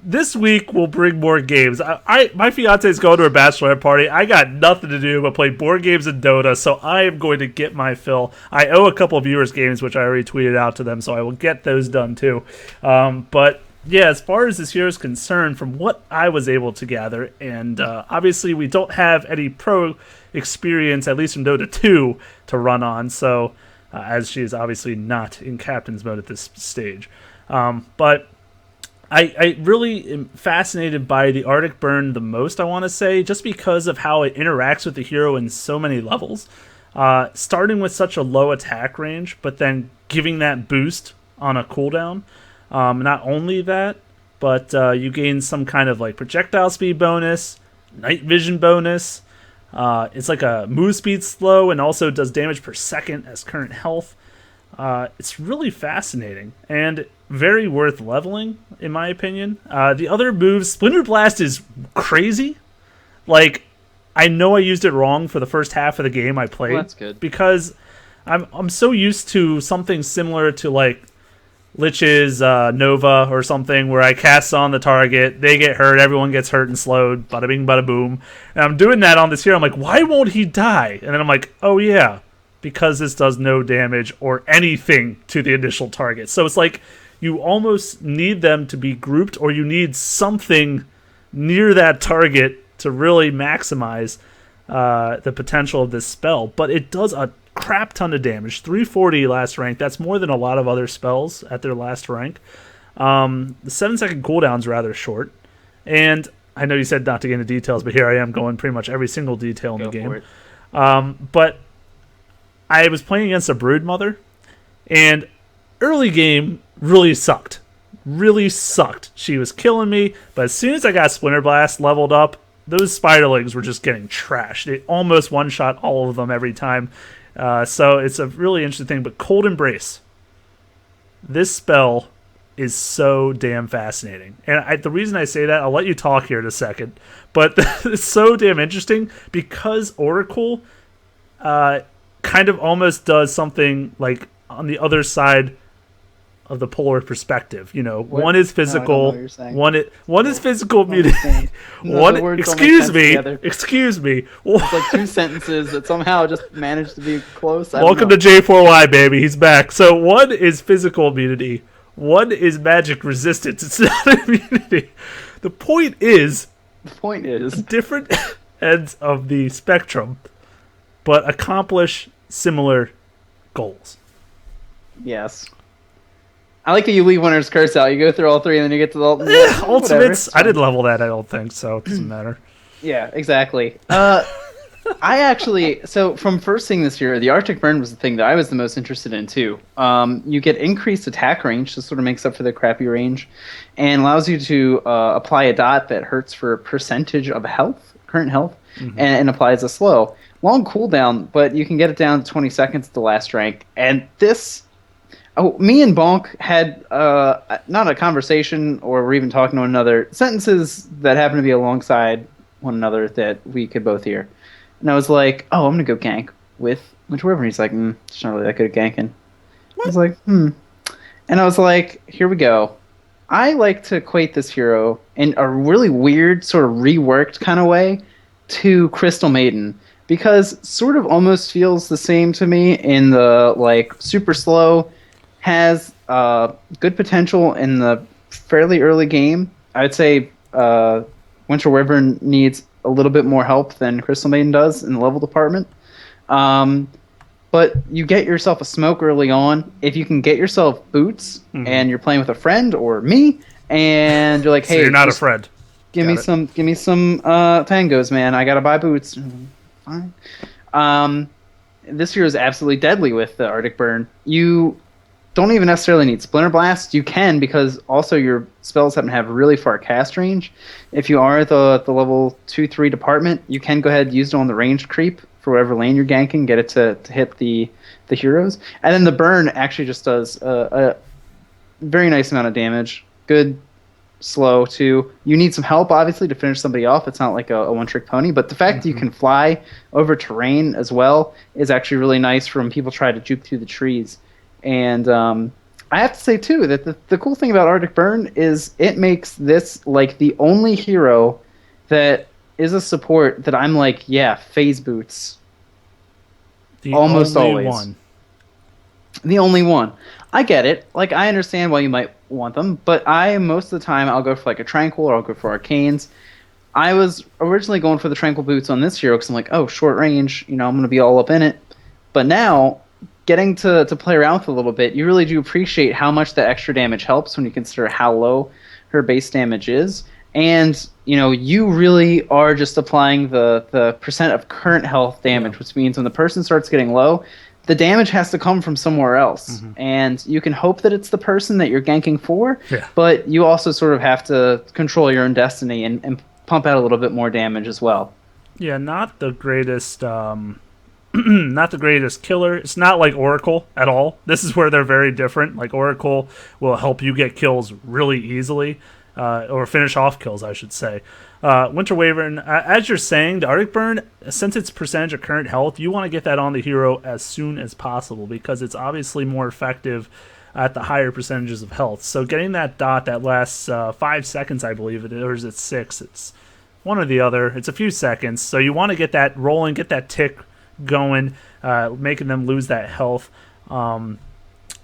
this week we'll bring more games. My fiance's going to a bachelorette party. I got nothing to do but play board games and Dota, so I am going to get my fill. I owe a couple of viewers games, which I already tweeted out to them, so I will get those done too. But yeah, as far as this hero is concerned, from what I was able to gather, and obviously we don't have any pro experience, at least from Dota 2, to run on, so as she is obviously not in captain's mode at this stage. But I really am fascinated by the Arctic Burn the most, I want to say, just because of how it interacts with the hero in so many levels. Starting with such a low attack range, but then giving that boost on a cooldown. Not only that, but you gain some kind of like projectile speed bonus, night vision bonus. It's like a move speed slow and also does damage per second as current health. It's really fascinating and very worth leveling, in my opinion. The other moves, Splinter Blast is crazy. Like, I know I used it wrong for the first half of the game I played. Well, that's good. Because I'm so used to something similar to like Lich's Nova or something, where I cast on the target, they get hurt, everyone gets hurt and slowed, bada bing, bada boom. And I'm doing that on this hero. I'm like, why won't he die? And then I'm like, oh yeah, because this does no damage or anything to the initial target. So it's like you almost need them to be grouped, or you need something near that target to really maximize the potential of this spell. But it does a crap ton of damage. 340 last rank. That's more than a lot of other spells at their last rank. The 7-second cooldown's rather short. And I know you said not to get into details, but here I am going pretty much every single detail in the game. But I was playing against a Broodmother, and early game really sucked. Really sucked. She was killing me, but as soon as I got Splinter Blast leveled up, those Spiderlings were just getting trashed. It almost one-shot all of them every time. So it's a really interesting thing. But Cold Embrace, this spell is so damn fascinating. And the reason I say that, I'll let you talk here in a second, but it's so damn interesting because Oracle kind of almost does something like on the other side of the polar perspective. You know, What? one is No, I don't know physical, what you're saying. one is physical immunity. No, the words don't make Excuse sense me. together. Excuse me. It's like two sentences that somehow just managed to be close. Welcome to J4Y, baby. He's back. So one is physical immunity. One is magic resistance. It's not immunity. The point is, different ends of the spectrum, but accomplish similar goals. Yes. I like that you leave Winter's Curse out. You go through all three, and then you get to the Ultimates. I didn't level that, I don't think, so it doesn't matter. Yeah, exactly. I actually, so from first seeing this year, the Arctic Burn was the thing that I was the most interested in too. You get increased attack range, this sort of makes up for the crappy range, and allows you to apply a dot that hurts for a percentage of health, current health, and applies a slow. Long cooldown, but you can get it down to 20 seconds at the last rank. And this, me and Bonk had not a conversation, or we're even talking to one another, sentences that happen to be alongside one another that we could both hear. And I was like, oh, I'm going to go gank with Winter Wyvern. He's like, it's not really that good at ganking. I was like, And I was like, here we go. I like to equate this hero in a really weird, sort of reworked kind of way to Crystal Maiden. Because sort of almost feels the same to me in the, like, super slow, has good potential in the fairly early game. I would say Winter Wyvern needs a little bit more help than Crystal Maiden does in the level department. But you get yourself a smoke early on. If you can get yourself boots and you're playing with a friend or me, and you're like, hey, so you're not a friend. Give me some tangos, man. I gotta buy boots. Fine. This hero is absolutely deadly with the Arctic Burn. You don't even necessarily need Splinter Blast. You can, because also your spells happen to have really far cast range. If you are the level 2-3 department, you can go ahead and use it on the ranged creep for whatever lane you're ganking, get it to hit the heroes. And then the burn actually just does a very nice amount of damage. Good, slow, too. You need some help, obviously, to finish somebody off. It's not like a one-trick pony. But the fact that you can fly over terrain as well is actually really nice for when people try to juke through the trees. And I have to say, too, that the cool thing about Arctic Burn is it makes this, like, the only hero that is a support that I'm like, yeah, phase boots. Almost always. The only one. I get it. Like, I understand why you might want them, but most of the time, I'll go for, like, a Tranquil or I'll go for Arcanes. I was originally going for the Tranquil boots on this hero because I'm like, oh, short range, I'm going to be all up in it. But now, getting to play around with it a little bit, you really do appreciate how much that extra damage helps when you consider how low her base damage is. And, you really are just applying the percent of current health Yeah. damage, which means when the person starts getting low, the damage has to come from somewhere else. Mm-hmm. And you can hope that it's the person that you're ganking for, Yeah. but you also sort of have to control your own destiny and pump out a little bit more damage as well. Yeah, not the greatest not the greatest killer. It's not like Oracle at all. This is where they're very different. Like Oracle will help you get kills really easily, or finish off kills, I should say. Winter Wyvern, as you're saying, the Arctic Burn, since it's percentage of current health, you want to get that on the hero as soon as possible because it's obviously more effective at the higher percentages of health. So getting that dot that lasts 5 seconds, I believe it is, or is it 6? It's one or the other. It's a few seconds. So you want to get that rolling, get that tick going, making them lose that health.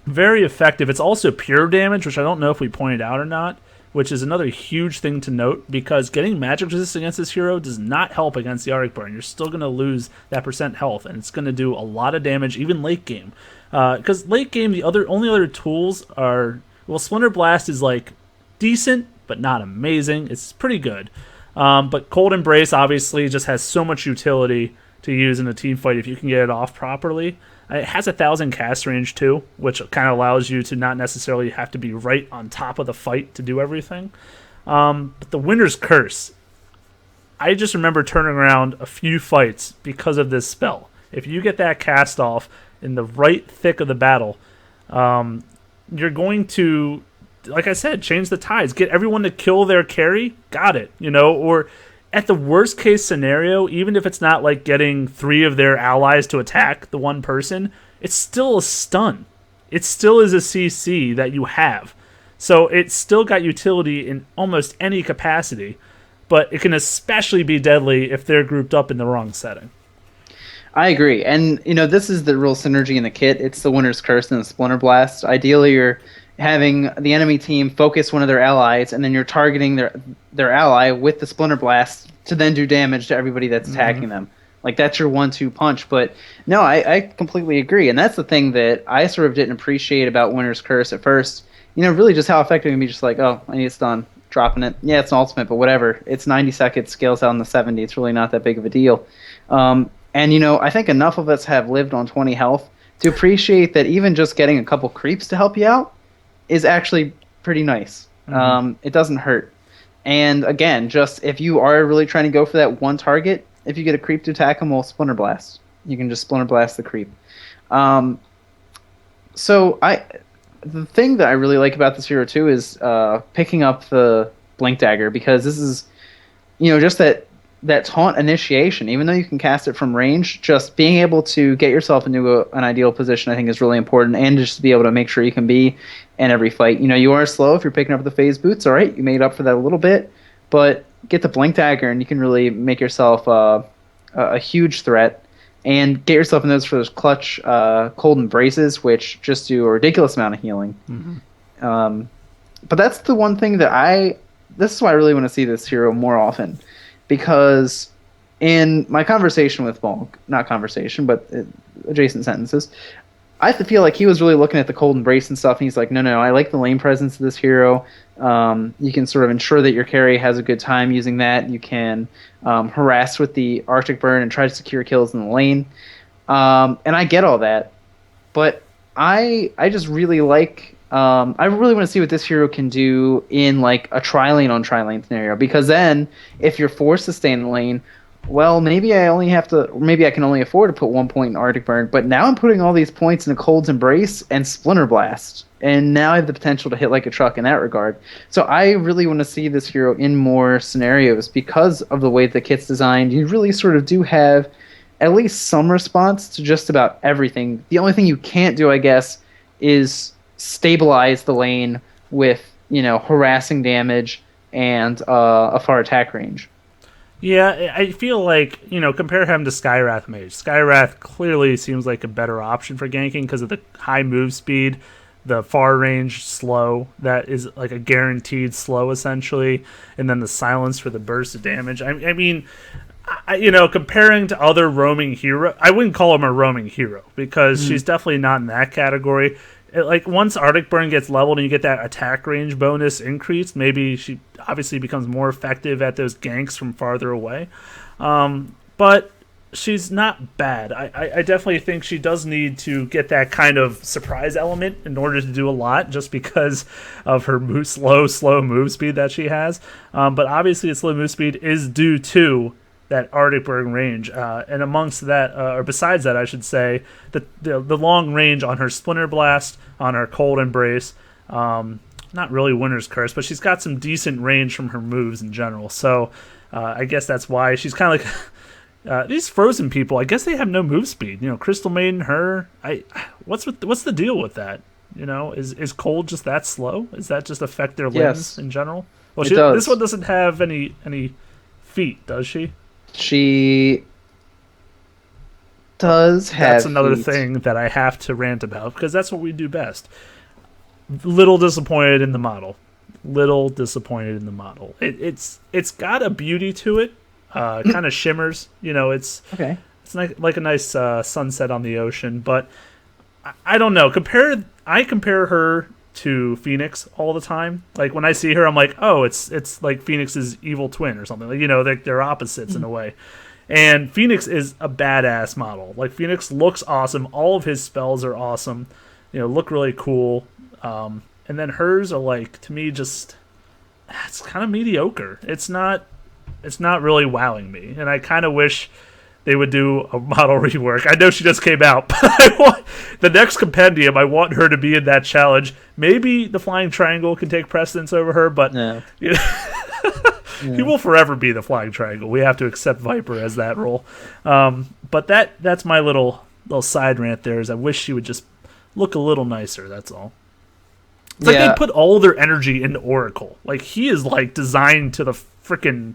Very effective. It's also pure damage, which I don't know if we pointed out or not, which is another huge thing to note because getting magic resist against this hero does not help against the Arctic Burn. You're still going to lose that percent health, and it's going to do a lot of damage even late game. Because late game, the only other tools are, well, Splinter Blast is like decent but not amazing. It's pretty good. But Cold Embrace obviously just has so much utility to use in a team fight if you can get it off properly. It has 1,000 cast range too, which kind of allows you to not necessarily have to be right on top of the fight to do everything. But the Winter's Curse, I just remember turning around a few fights because of this spell. If you get that cast off in the right thick of the battle, you're going to, like I said, change the tides. Get everyone to kill their carry, got it, or at the worst case scenario, even if it's not like getting 3 of their allies to attack the one person, it's still a stun. It still is a CC that you have. So it's still got utility in almost any capacity, but it can especially be deadly if they're grouped up in the wrong setting. I agree. And, this is the real synergy in the kit. It's the Winter's Curse and the Splinter Blast. Ideally, you're having the enemy team focus one of their allies, and then you're targeting their ally with the Splinter Blast to then do damage to everybody that's attacking them. Like, that's your 1-2 punch. But, no, I completely agree. And that's the thing that I sort of didn't appreciate about Winter's Curse at first. Really just how effective it can be, just like, oh, I need it stun, dropping it. Yeah, it's an ultimate, but whatever. It's 90 seconds, scales out in the 70. It's really not that big of a deal. And, I think enough of us have lived on 20 health to appreciate that even just getting a couple creeps to help you out is actually pretty nice. It doesn't hurt. And again, just if you are really trying to go for that one target, if you get a creep to attack them, well, Splinter Blast. You can just Splinter Blast the creep. The thing that I really like about this hero too is picking up the Blink Dagger, because this is, just that taunt initiation. Even though you can cast it from range, just being able to get yourself into an ideal position, I think, is really important, and just to be able to make sure you can be in every fight. You are slow if you're picking up the phase boots. All right, you made up for that a little bit, but get the Blink Dagger, and you can really make yourself a huge threat, and get yourself in those clutch Cold Embraces, which just do a ridiculous amount of healing. But that's the one thing that this is why I really want to see this hero more often. Because in my conversation with Bonk, not conversation, but adjacent sentences, I feel like he was really looking at the Cold Embrace and stuff, and he's like, no, I like the lane presence of this hero. You can sort of ensure that your carry has a good time using that. You can harass with the Arctic Burn and try to secure kills in the lane. And I get all that. But I just really like... I really want to see what this hero can do in like a tri-lane on tri-lane scenario, because then if you're forced to stay in the lane, well, maybe I can only afford to put 1 point in Arctic Burn, but now I'm putting all these points in a Cold's Embrace and Splinter Blast, and now I have the potential to hit like a truck in that regard. So I really want to see this hero in more scenarios because of the way the kit's designed. You really sort of do have at least some response to just about everything. The only thing you can't do, I guess, is stabilize the lane with, harassing damage and a far attack range. Yeah, I feel like, compare him to Skywrath Mage. Skywrath clearly seems like a better option for ganking because of the high move speed, the far range slow that is like a guaranteed slow essentially, and then the silence for the burst of damage. I mean, comparing to other roaming hero, I wouldn't call him a roaming hero because she's definitely not in that category. Like once Arctic Burn gets leveled and you get that attack range bonus increased, maybe she obviously becomes more effective at those ganks from farther away. But she's not bad. I definitely think she does need to get that kind of surprise element in order to do a lot, just because of her slow move speed that she has. But obviously, its slow move speed is due to that Arctic Burn range, and amongst that, or besides that, I should say, the long range on her Splinter Blast, on her Cold Embrace, not really Winter's Curse, but she's got some decent range from her moves in general. So I guess that's why she's kind of like these frozen people. I guess they have no move speed. Crystal Maiden, her. What's the deal with that? Is Cold just that slow? Does that just affect their limbs in general? Well, this one doesn't have any feet, does she? She does have. That's another feet. thing that I have to rant about because that's what we do best. Little disappointed in the model. It's got a beauty to it. Kind of shimmers. It's okay. It's like a nice sunset on the ocean. But I don't know. I compare her to Phoenix all the time. Like when I see her, I'm like, oh, it's like Phoenix's evil twin or something. Like they're opposites in a way. And Phoenix is a badass model. Like Phoenix looks awesome. All of his spells are awesome. Look really cool. And then hers are like, to me, just it's kind of mediocre. It's not really wowing me. And I kind of wish they would do a model rework. I know she just came out, but I want the next compendium. I want her to be in that challenge. Maybe the Flying Triangle can take precedence over her, but No. He will forever be the Flying Triangle. We have to accept Viper as that role. But that's my little side rant there. Is I wish she would just look a little nicer. That's all. It's like they put all their energy into Oracle. Like he is like designed to the freaking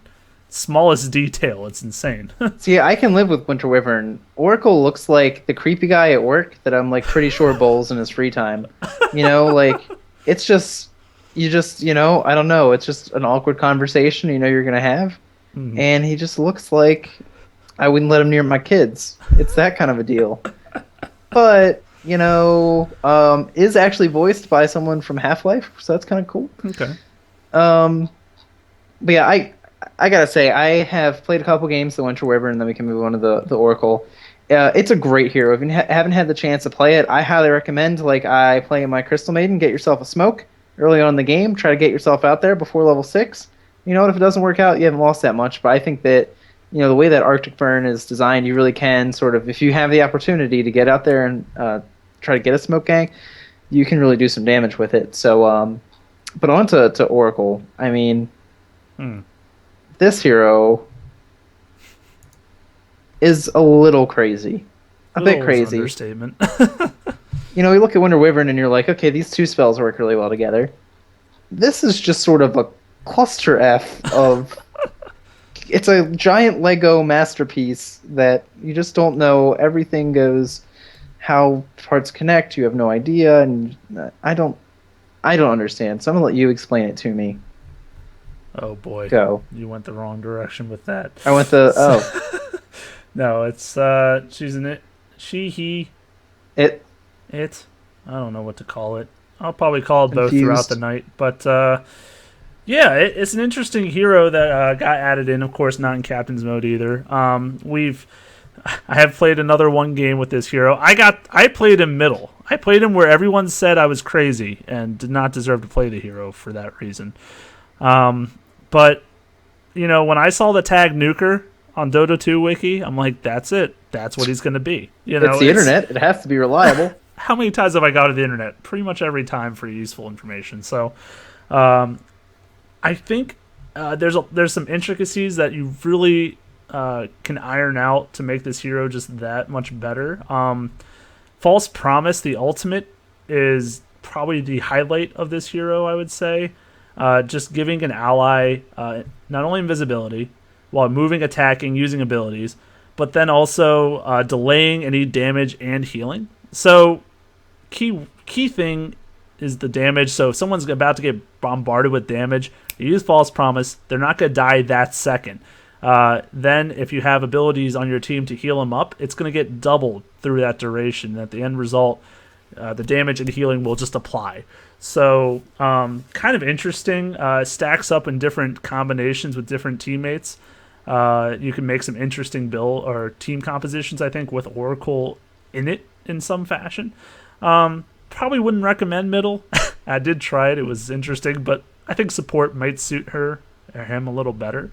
smallest detail. It's insane. See, I can live with Winter Wyvern. Oracle looks like the creepy guy at work that I'm like pretty sure bowls in his free time. Like it's just I don't know. It's just an awkward conversation you're gonna have, and he just looks like I wouldn't let him near my kids. It's that kind of a deal. But is actually voiced by someone from Half-Life, so that's kind of cool. Okay. But yeah, I gotta say, I have played a couple games the Winter Wyvern, and then we can move on to the Oracle. It's a great hero. If you haven't had the chance to play it, I highly recommend, like I play my Crystal Maiden, get yourself a smoke early on in the game. Try to get yourself out there before level 6. If it doesn't work out, you haven't lost that much. But I think that, the way that Arctic Burn is designed, you really can sort of, if you have the opportunity to get out there and try to get a smoke gang, you can really do some damage with it. So, but on to Oracle. I mean, this hero is a little crazy. A bit crazy. Understatement. You look at Winter Wyvern and you're like, okay, these two spells work really well together. This is just sort of a cluster F of... It's a giant Lego masterpiece that you just don't know. Everything goes how parts connect. You have no idea, and I don't understand. So I'm gonna let you explain it to me. Oh boy, go. You went the wrong direction with that. I went No, it's she's an it. She, he. It. I don't know what to call it. I'll probably call it both Confused. throughout the night. But yeah, it's an interesting hero that got added in. Of course, not in Captain's mode either. I have played another one game with this hero. I played him middle. I played him where everyone said I was crazy and did not deserve to play the hero for that reason. But when I saw the tag Nuker on Dota 2 wiki, I'm like, that's it. That's what he's going to be. It's the internet. It has to be reliable. How many times have I gone to the internet? Pretty much every time for useful information. So, I think there's some intricacies that you really can iron out to make this hero just that much better. False Promise, the ultimate, is probably the highlight of this hero, I would say. Just giving an ally not only invisibility while moving, attacking, using abilities, but then also delaying any damage and healing. So key thing is the damage. So if someone's about to get bombarded with damage, you use False Promise, they're not going to die that second. Then if you have abilities on your team to heal him up, it's going to get doubled through that duration. At the end result, the damage and healing will just apply. So kind of interesting. Stacks up in different combinations with different teammates. You can make some interesting build or team compositions, I think, with Oracle in it in some fashion. Probably wouldn't recommend middle. I did try it. It was interesting, but I think support might suit her or him a little better.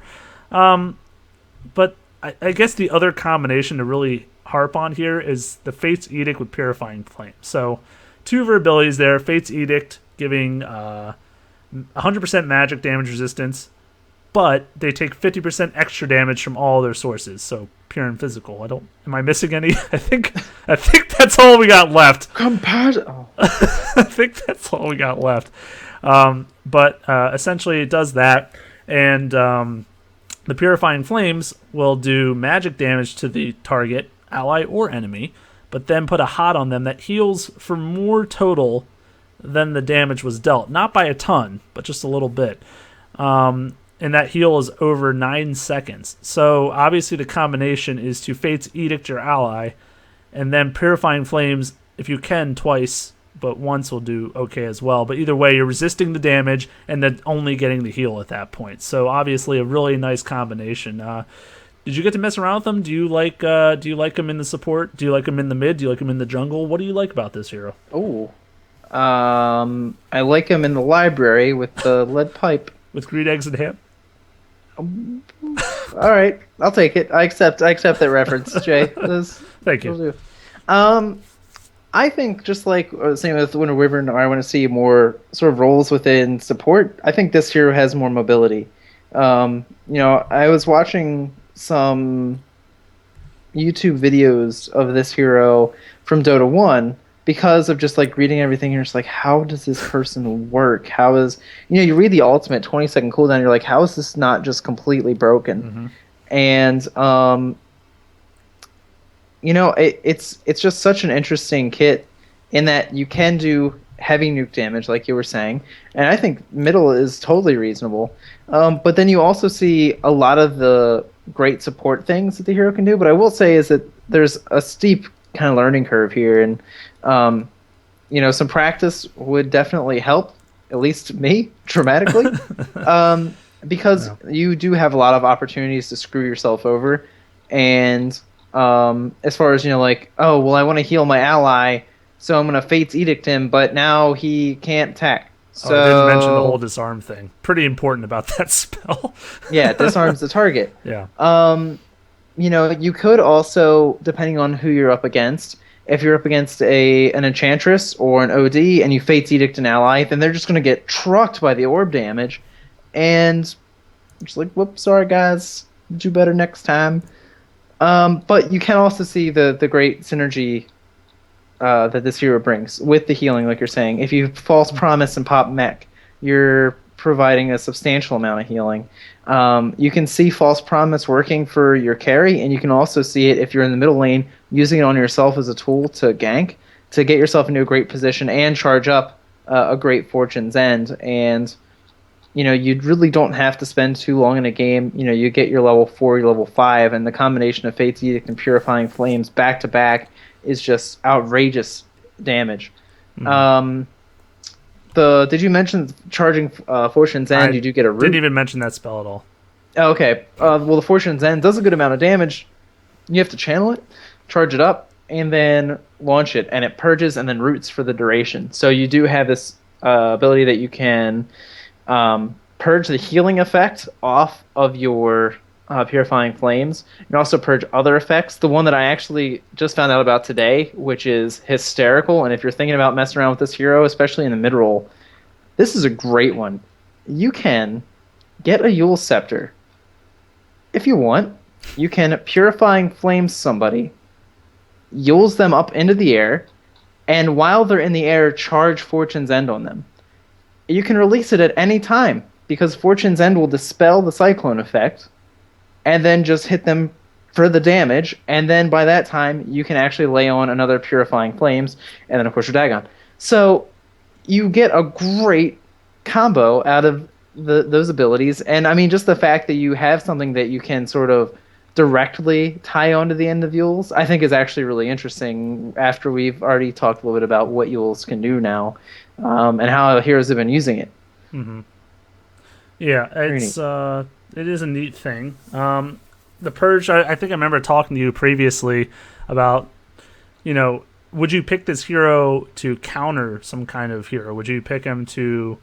But I guess the other combination to really harp on here is the Fate's Edict with Purifying Flame. So 2 of her abilities there. Fate's Edict giving 100% magic damage resistance, but they take 50% extra damage from all their sources. So pure and physical. Am I missing any? I think that's all we got left. I think that's all we got left. But essentially it does that, and the Purifying Flames will do magic damage to the target, ally, or enemy, but then put a hot on them that heals for more total than the damage was dealt. Not by a ton, but just a little bit. And that heal is over 9 seconds. So obviously the combination is to Fate's Edict your ally, and then Purifying Flames, if you can, twice, but once will do okay as well. But either way, you're resisting the damage and then only getting the heal at that point. So obviously a really nice combination. Did you get to mess around with them? Do you like them in the support? Do you like them in the mid? Do you like them in the jungle? What do you like about this hero? Oh, I like him in the library with the lead pipe. With green eggs and ham? All right, I'll take it. I accept that reference, Jay. Thank you. I think just like same with Winter Wyvern, I want to see more sort of roles within support. I think this hero has more mobility. I was watching some YouTube videos of this hero from Dota 1 because of just like reading everything. You're just like, how does this person work? How is, you read the ultimate 20-second cooldown, you're like, how is this not just completely broken? Mm-hmm. And it's just such an interesting kit in that you can do heavy nuke damage, like you were saying, and I think middle is totally reasonable. But then you also see a lot of the great support things that the hero can do. But I will say is that there's a steep kind of learning curve here, and some practice would definitely help, at least me, dramatically, because you do have a lot of opportunities to screw yourself over, and as far as I want to heal my ally, so I'm gonna Fate's Edict him, but now he can't attack. So I didn't mention the whole disarm thing. Pretty important about that spell. Yeah, it disarms the target. Yeah. You could also, depending on who you're up against, if you're up against an Enchantress or an OD and you Fate's Edict an ally, then they're just gonna get trucked by the orb damage, and just like, whoops, sorry guys, do better next time. But you can also see the great synergy that this hero brings with the healing, like you're saying. If you False Promise and pop mech, you're providing a substantial amount of healing. You can see False Promise working for your carry, and you can also see it if you're in the middle lane, using it on yourself as a tool to gank, to get yourself into a great position and charge up a great Fortune's End. And you really don't have to spend too long in a game. You get your level 4, your level 5, and the combination of Fate's Edict and Purifying Flames back to back is just outrageous damage. Mm. Did you mention charging Fortune's End? You do get a root. Didn't even mention that spell at all. Oh, okay. Well, the Fortune's End does a good amount of damage. You have to channel it, charge it up, and then launch it, and it purges and then roots for the duration. So you do have this ability that you can purge the healing effect off of your Purifying Flames. You can also purge other effects. The one that I actually just found out about today, which is hysterical, and if you're thinking about messing around with this hero, especially in the mid-roll, this is a great one. You can get a Yule Scepter. If you want, you can Purifying Flames somebody, Yules them up into the air, and while they're in the air, charge Fortune's End on them. You can release it at any time, because Fortune's End will dispel the Cyclone effect, and then just hit them for the damage, and then by that time, you can actually lay on another Purifying Flames, and then of course your Dagon. So, you get a great combo out of those abilities. And I mean, just the fact that you have something that you can sort of directly tie onto the end of Yules, I think is actually really interesting. After we've already talked a little bit about what Yules can do now, and how heroes have been using it. Yeah, Very neat. it is a neat thing. The purge. I think I remember talking to you previously about, would you pick this hero to counter some kind of hero? Would you pick him to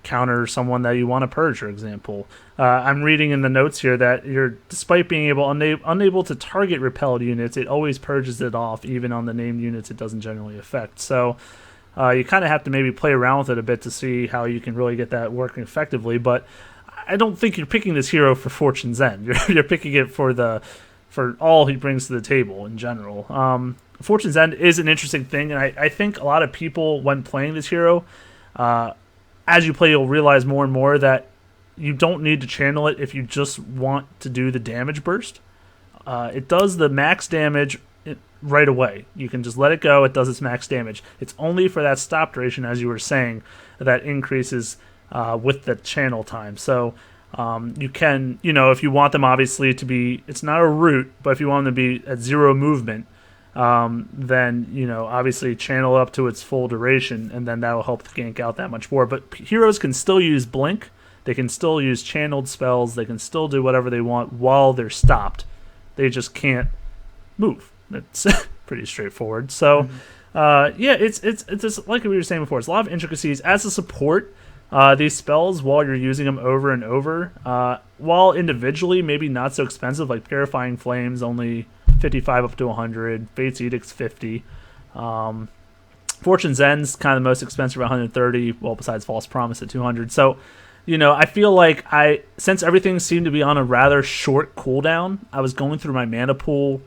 counter someone that you want to purge, for example? I'm reading in the notes here that despite being unable to target repelled units, it always purges it off, even on the named units it doesn't generally affect. So you kind of have to maybe play around with it a bit to see how you can really get that working effectively. But I don't think you're picking this hero for Fortune's End. You're picking it for all he brings to the table in general. Fortune's End is an interesting thing, and I think a lot of people, when playing this hero, as you play, you'll realize more and more that you don't need to channel it if you just want to do the damage burst. It does the max damage right away. You can just let it go. It does its max damage. It's only for that stop duration, as you were saying, that increases with the channel time. So you can, if you want them obviously to be, it's not a root, but if you want them to be at 0 movement, then, obviously channel up to its full duration, and then that'll help gank out that much more. But heroes can still use Blink. They can still use channeled spells. They can still do whatever they want while they're stopped. They just can't move. It's pretty straightforward. So, it's just like we were saying before. It's a lot of intricacies. As a support, these spells, while you're using them over and over, while individually maybe not so expensive, like Purifying Flames, only 55 up to 100, Fate's Edict's 50. Fortune's End's kind of the most expensive, 130, well, besides False Promise at 200. So, I feel like since everything seemed to be on a rather short cooldown, I was going through my mana pool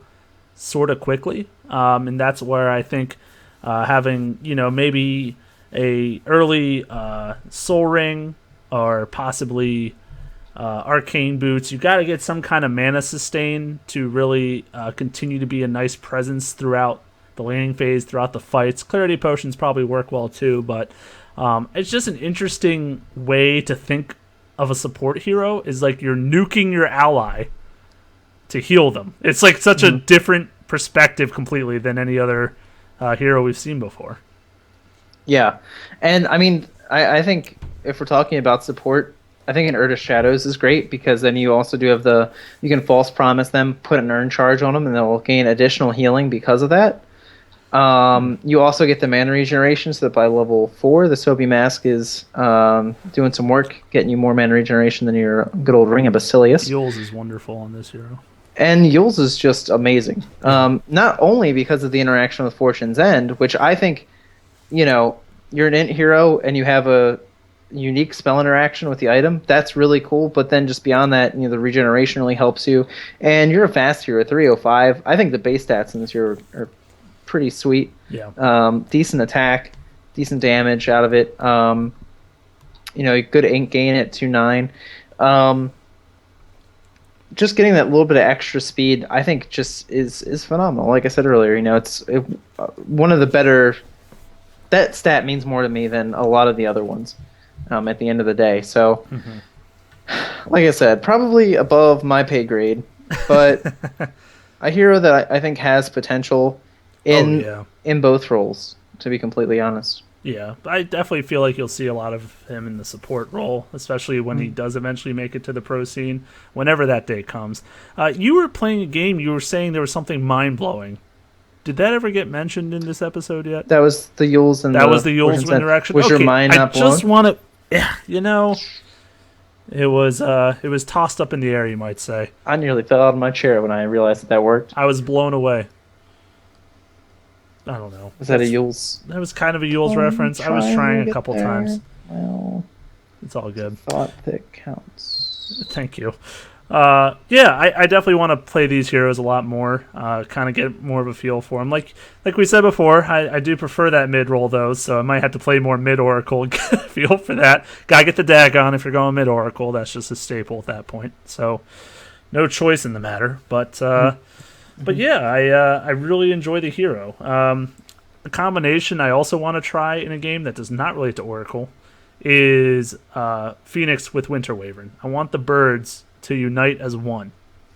sort of quickly. And that's where I think having, maybe a early Soul Ring or possibly Arcane Boots, you got to get some kind of mana sustain to really continue to be a nice presence throughout the laning phase, throughout the fights. Clarity Potions probably work well too, but it's just an interesting way to think of a support hero, is like you're nuking your ally to heal them. It's like such a different perspective completely than any other hero we've seen before. Yeah, and I mean, I think if we're talking about support, I think an Urda Shadows is great, because then you also do have you can False Promise them, put an Earn Charge on them, and they'll gain additional healing because of that. You also get the mana regeneration, so that by level 4, the Sobi Mask is doing some work, getting you more mana regeneration than your good old Ring of Basilius. Yules is wonderful on this hero. And Yules is just amazing. Not only because of the interaction with Fortune's End, which I think, you're an int hero and you have a unique spell interaction with the item. That's really cool. But then just beyond that, the regeneration really helps you. And you're a fast hero, 305. I think the base stats in this hero are pretty sweet. Yeah. Decent attack, decent damage out of it. Good ink gain at 2.9. Just getting that little bit of extra speed, I think, just is phenomenal. Like I said earlier, it's one of the better. That stat means more to me than a lot of the other ones. At the end of the day, so like I said, probably above my pay grade, but a hero that I think has potential in both roles. To be completely honest. Yeah, I definitely feel like you'll see a lot of him in the support role, especially when he does eventually make it to the pro scene, whenever that day comes. You were playing a game, you were saying there was something mind-blowing. Did that ever get mentioned in this episode yet? That was the Yules and was the Yules interaction? Was your mind not blown? I just want to... Yeah, it was tossed up in the air, you might say. I nearly fell out of my chair when I realized that worked. I was blown away. I don't know. Was that a Yules? That was kind of a Yules reference. I was trying a couple times. Well, it's all good. Thought that counts. Thank you. I definitely want to play these heroes a lot more. Kind of get more of a feel for them. Like we said before, I do prefer that mid role though, so I might have to play more mid Oracle and get a feel for that. Gotta get the Dagon if you're going mid Oracle. That's just a staple at that point. So no choice in the matter. But yeah, I really enjoy the hero. A combination I also want to try in a game that does not relate to Oracle is Phoenix with Winter Wyvern. I want the birds to unite as one.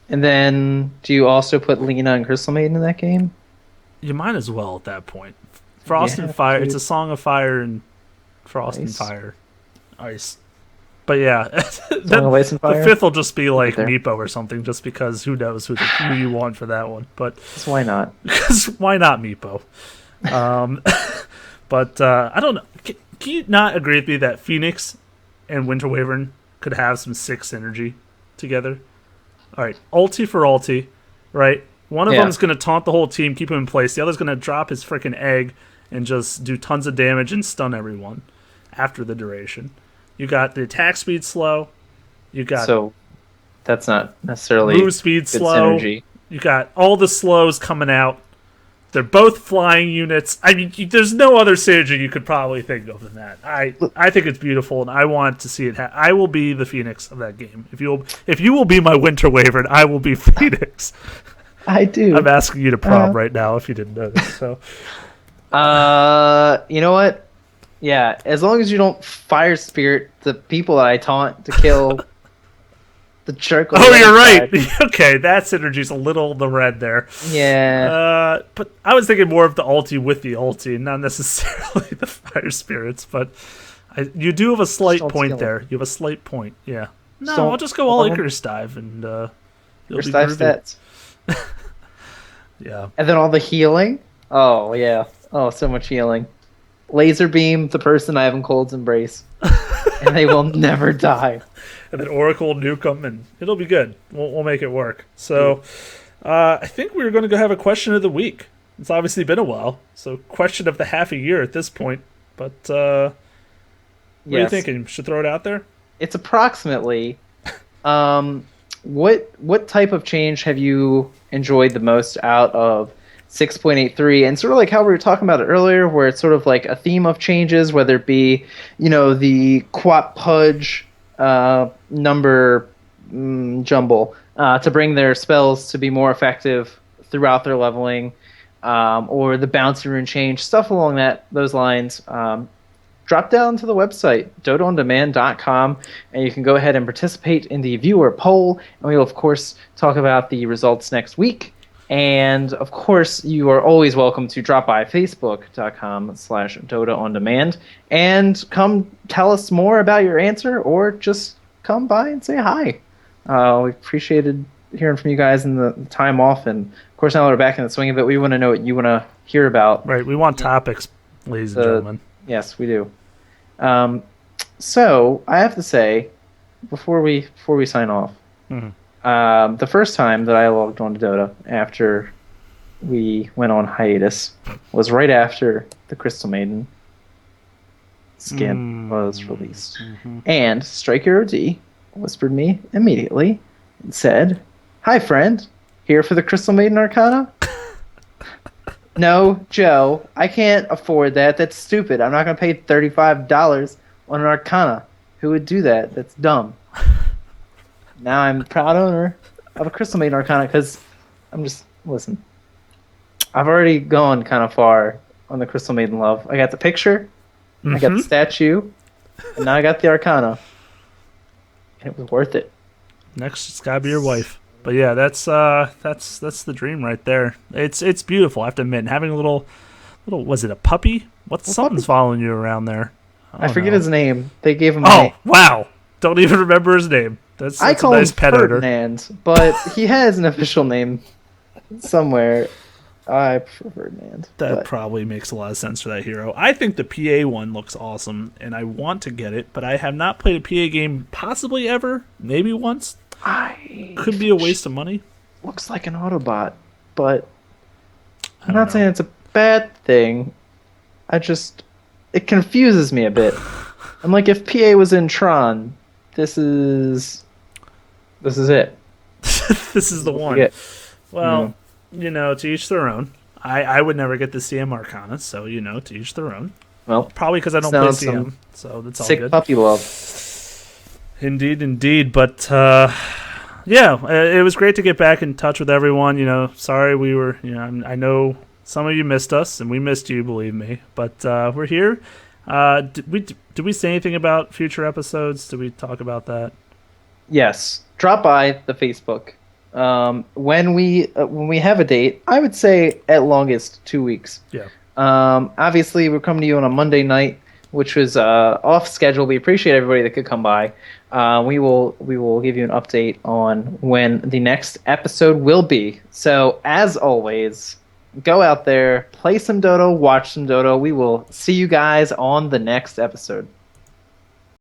And then, do you also put Lena and Crystal Maiden in that game? You might as well at that point. Frost and Yeah, Fire. dude. It's a song of fire and frost and Ice. fire, ice. But yeah, Song of Ice and the Fire? fifth will just be like there. Meepo or something, just because who knows who you want for that one. But So why not? because why not Meepo? But I don't know. Can you not agree with me that Phoenix and Winter Wyvern could have some sick synergy together? All right, ulti for ulti, right? One of Yeah. them's going to taunt the whole team, keep him in place. The other's going to drop his freaking egg and just do tons of damage and stun everyone after the duration. You got the attack speed slow. You got So that's not necessarily move speed good slow. synergy. You got all the slows coming out. They're both flying units. I mean, there's no other synergy you could probably think of than that. I think it's beautiful, and I want to see it. I will be the Phoenix of that game. If you will be my Winter Wyvern, I will be Phoenix. I do. I'm asking you to prom right now if you didn't know this. So You know what? Yeah, as long as you don't fire spirit the people that I taunt to kill the jerk. on oh, the you're other right. side. Okay, that synergy's a little the red there. Yeah. But I was thinking more of the ulti with the ulti, not necessarily the fire spirits. But you do have a slight don't point steal there. You have a slight point. Yeah. No, So- I'll just go all Icarus dive and you'll First be 5 groovy. stats. Yeah. And then all the healing. Oh, yeah. Oh, so much healing. Laser beam the person I have in Cold's Embrace. And they will never die. And then Oracle nuke them, and it'll be good. We'll make it work. So I think we're going to go have a question of the week. It's obviously been a while, so question of the half a year at this point. But what are you Yes. thinking? Should throw it out there? It's approximately what type of change have you enjoyed the most out of 6.83, and sort of like how we were talking about it earlier, where it's sort of like a theme of changes, whether it be the Quat Pudge number jumble to bring their spells to be more effective throughout their leveling, or the bouncy rune change, stuff along those lines. Drop down to the website, dotaondemand.com, and you can go ahead and participate in the viewer poll, and we will, of course, talk about the results next week. And, of course, you are always welcome to drop by facebook.com/DotaOnDemand and come tell us more about your answer, or just come by and say hi. We appreciated hearing from you guys in the time off, and, of course, now that we're back in the swing of it, we want to know what you want to hear about. Right. We want topics, ladies and gentlemen. Yes, we do. So I have to say, before we sign off, the first time that I logged on to Dota after we went on hiatus was right after the Crystal Maiden skin was released, and Strike Hero D whispered me immediately and said, "Hi, friend, here for the Crystal Maiden Arcana." No, Joe, I can't afford that. That's stupid. I'm not going to pay $35 on an Arcana. Who would do that? That's dumb. Now I'm proud owner of a Crystal Maiden Arcana because listen, I've already gone kind of far on the Crystal Maiden love. I got the picture, I got the statue, and now I got the Arcana. And it was worth it. Next, it's gotta be your wife. But yeah, that's the dream right there. It's beautiful. I have to admit, and having a little was it a puppy? Something's following you around there? I forget his name. They gave him a Oh name. wow! Don't even remember his name. That's I a call nice him pet owner. Ferdinand, but he has an official name somewhere. I prefer Ferdinand. That but probably makes a lot of sense for that hero. I think the PA one looks awesome, and I want to get it, but I have not played a PA game possibly ever. Maybe once. Could be a waste of money. looks like an Autobot, but I'm don't not know. saying it's a bad thing. It confuses me a bit. I'm like, if PA was in Tron, this is it. This is the one. Yeah. Well, to each their own. I would never get the CM Arcana, so to each their own. Well, Probably because I don't play sounds CM, some so that's all sick good. puppy love. Indeed. But it was great to get back in touch with everyone. Sorry we were. I know some of you missed us, and we missed you, believe me. But we're here. Did we say anything about future episodes? Did we talk about that? Yes, drop by the Facebook. When we have a date, I would say at longest 2 weeks. Yeah. Obviously, we're coming to you on a Monday night, which was off schedule. We appreciate everybody that could come by. We will give you an update on when the next episode will be. So as always, go out there, play some Dodo, watch some Dodo. We will see you guys on the next episode.